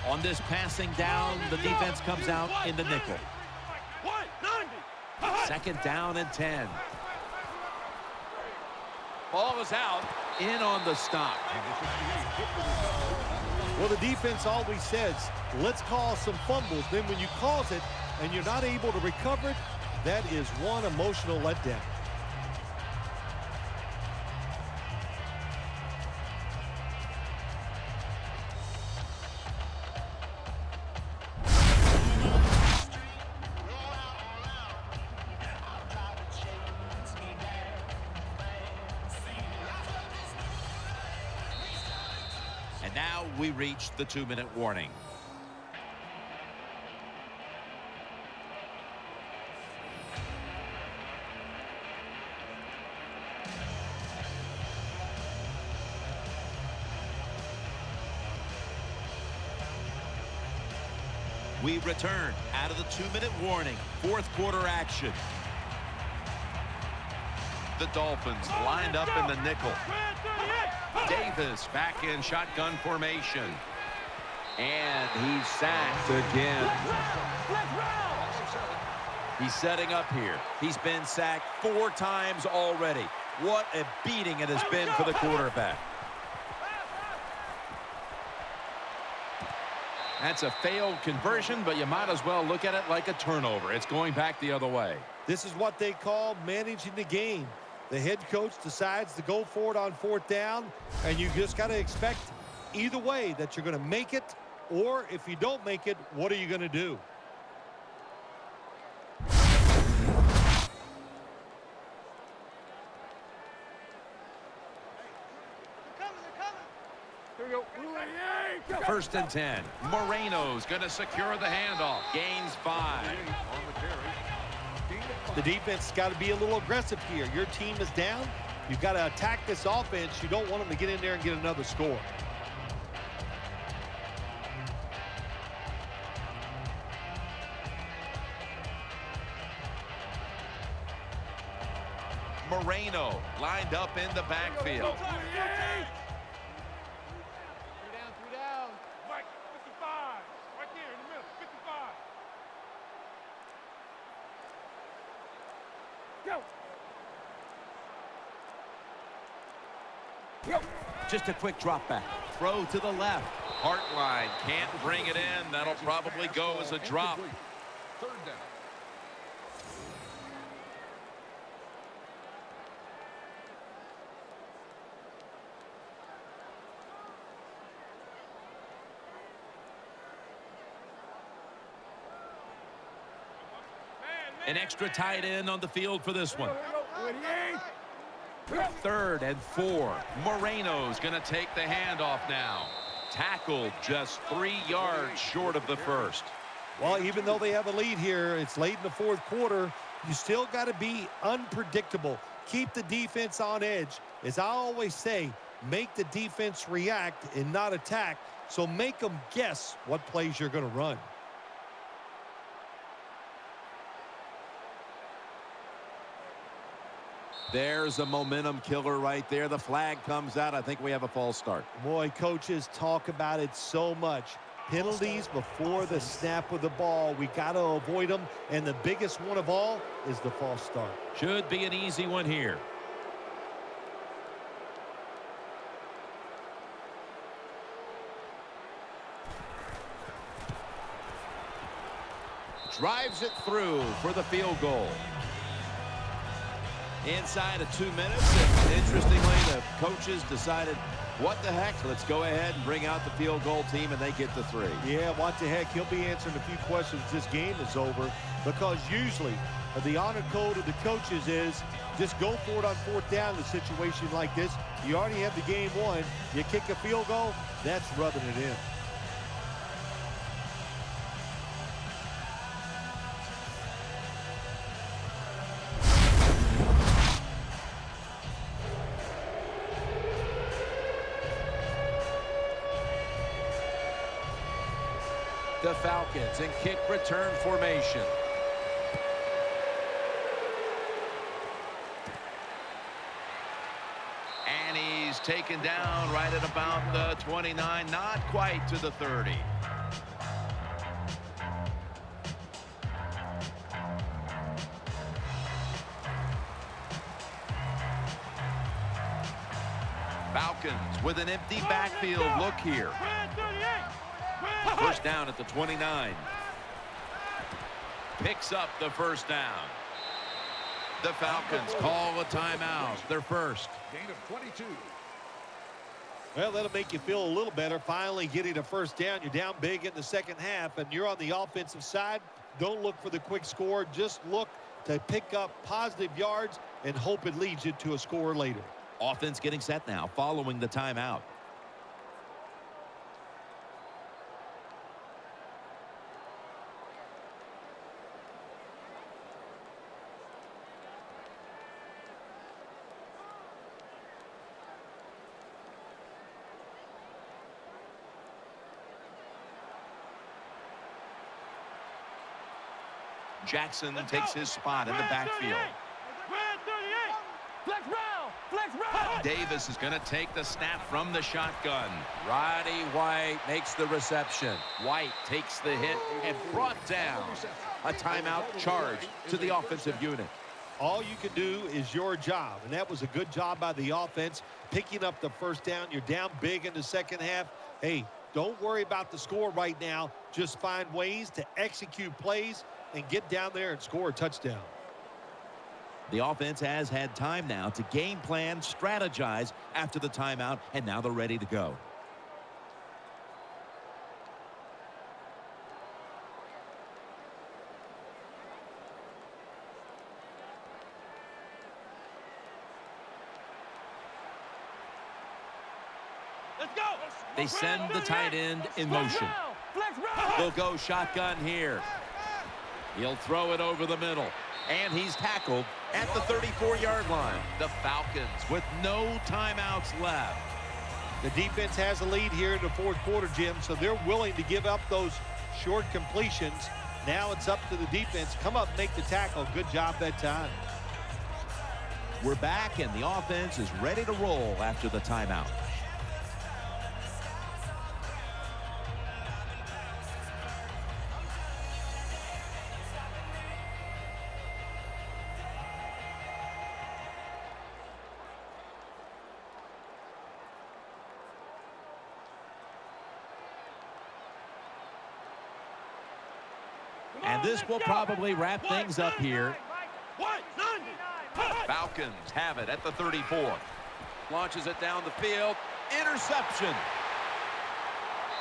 On this passing down, the defense comes out in the nickel. Second down and 10. Ball is out, in on the stop. Well, the defense always says, let's cause some fumbles. Then when you cause it and you're not able to recover it, that is one emotional letdown. And now we reach the 2-minute warning. We return out of the 2-minute warning. Fourth quarter action. The Dolphins lined up in the nickel. Davis back in shotgun formation. And he's sacked again. He's setting up here. He's been sacked 4 times already. What a beating it has been for the quarterback. That's a failed conversion, but you might as well look at it like a turnover. It's going back the other way. This is what they call managing the game. The head coach decides to go for it on 4th down, and you just got to expect either way that you're going to make it, or if you don't make it, what are you going to do? First and 10. Moreno's going to secure the handoff. Gains 5. The defense has got to be a little aggressive here. Your team is down. You've got to attack this offense. You don't want them to get in there and get another score. Moreno lined up in the backfield. Mike, 55. Right there in the middle, 55. Go. Just a quick drop back. Throw to the left. Hartline can't bring it in. That'll probably go as a drop. Third down. An extra tight end on the field for this one. 3rd and 4. Moreno's going to take the handoff now. Tackled just 3 yards short of the first. Well, even though they have a lead here, it's late in the 4th quarter. You still got to be unpredictable. Keep the defense on edge. As I always say, make the defense react and not attack. So make them guess what plays you're going to run. There's a momentum killer right there. The flag comes out. I think we have a false start. Boy, coaches talk about it so much. Penalties before the snap of the ball. We got to avoid them. And the biggest one of all is the false start. Should be an easy one here. Drives it through for the field goal. Inside of 2 minutes. And interestingly, the coaches decided, what the heck, let's go ahead and bring out the field goal team, and they get the 3. Yeah, what the heck, he'll be answering a few questions this game is over, because usually the honor code of the coaches is just go for it on 4th down in a situation like this. You already have the game won. You kick a field goal, that's rubbing it in. The Falcons in kick return formation. And he's taken down right at about the 29, not quite to the 30. Falcons with an empty backfield look here. First down at the 29. Picks up the first down. The Falcons call a timeout. Their first. Gain of 22. Well, that'll make you feel a little better. Finally getting a first down. You're down big in the second half, and you're on the offensive side. Don't look for the quick score. Just look to pick up positive yards and hope it leads you to a score later. Offense getting set now following the timeout. Jackson takes his spot in the backfield. Davis is going to take the snap from the shotgun. Roddy White makes the reception. White takes the hit and brought down. A timeout charge to the offensive unit. All you can do is your job, and that was a good job by the offense, picking up the first down. You're down big in the second half. Hey, don't worry about the score right now. Just find ways to execute plays and get down there and score a touchdown. The offense has had time now to game plan, strategize after the timeout, and now they're ready to go. Let's go. They send the tight end in motion. They'll go shotgun here. He'll throw it over the middle. And he's tackled at the 34-yard line. The Falcons with no timeouts left. The defense has a lead here in the fourth quarter, Jim, so they're willing to give up those short completions. Now it's up to the defense. Come up, make the tackle. Good job that time. We're back, and the offense is ready to roll after the timeout. And this will probably wrap things up here. Falcons have it at the 34. Launches it down the field. Interception.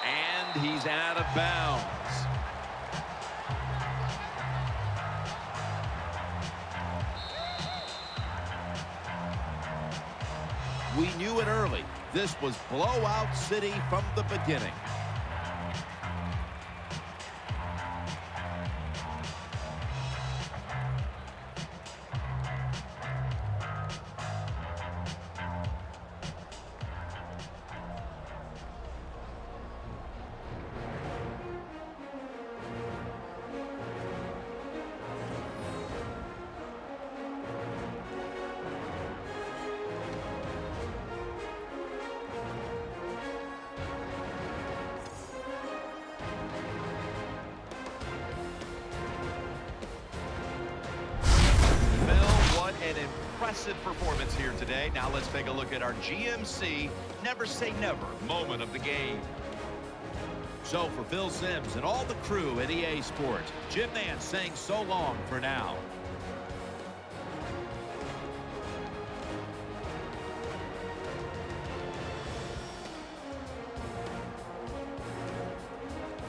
And he's out of bounds. We knew it early. This was blowout city from the beginning. impressive performance here today. Now let's take a look at our GMC Never Say Never moment of the game. So for Phil Simms and all the crew at EA Sports, Jim Nance saying so long for now.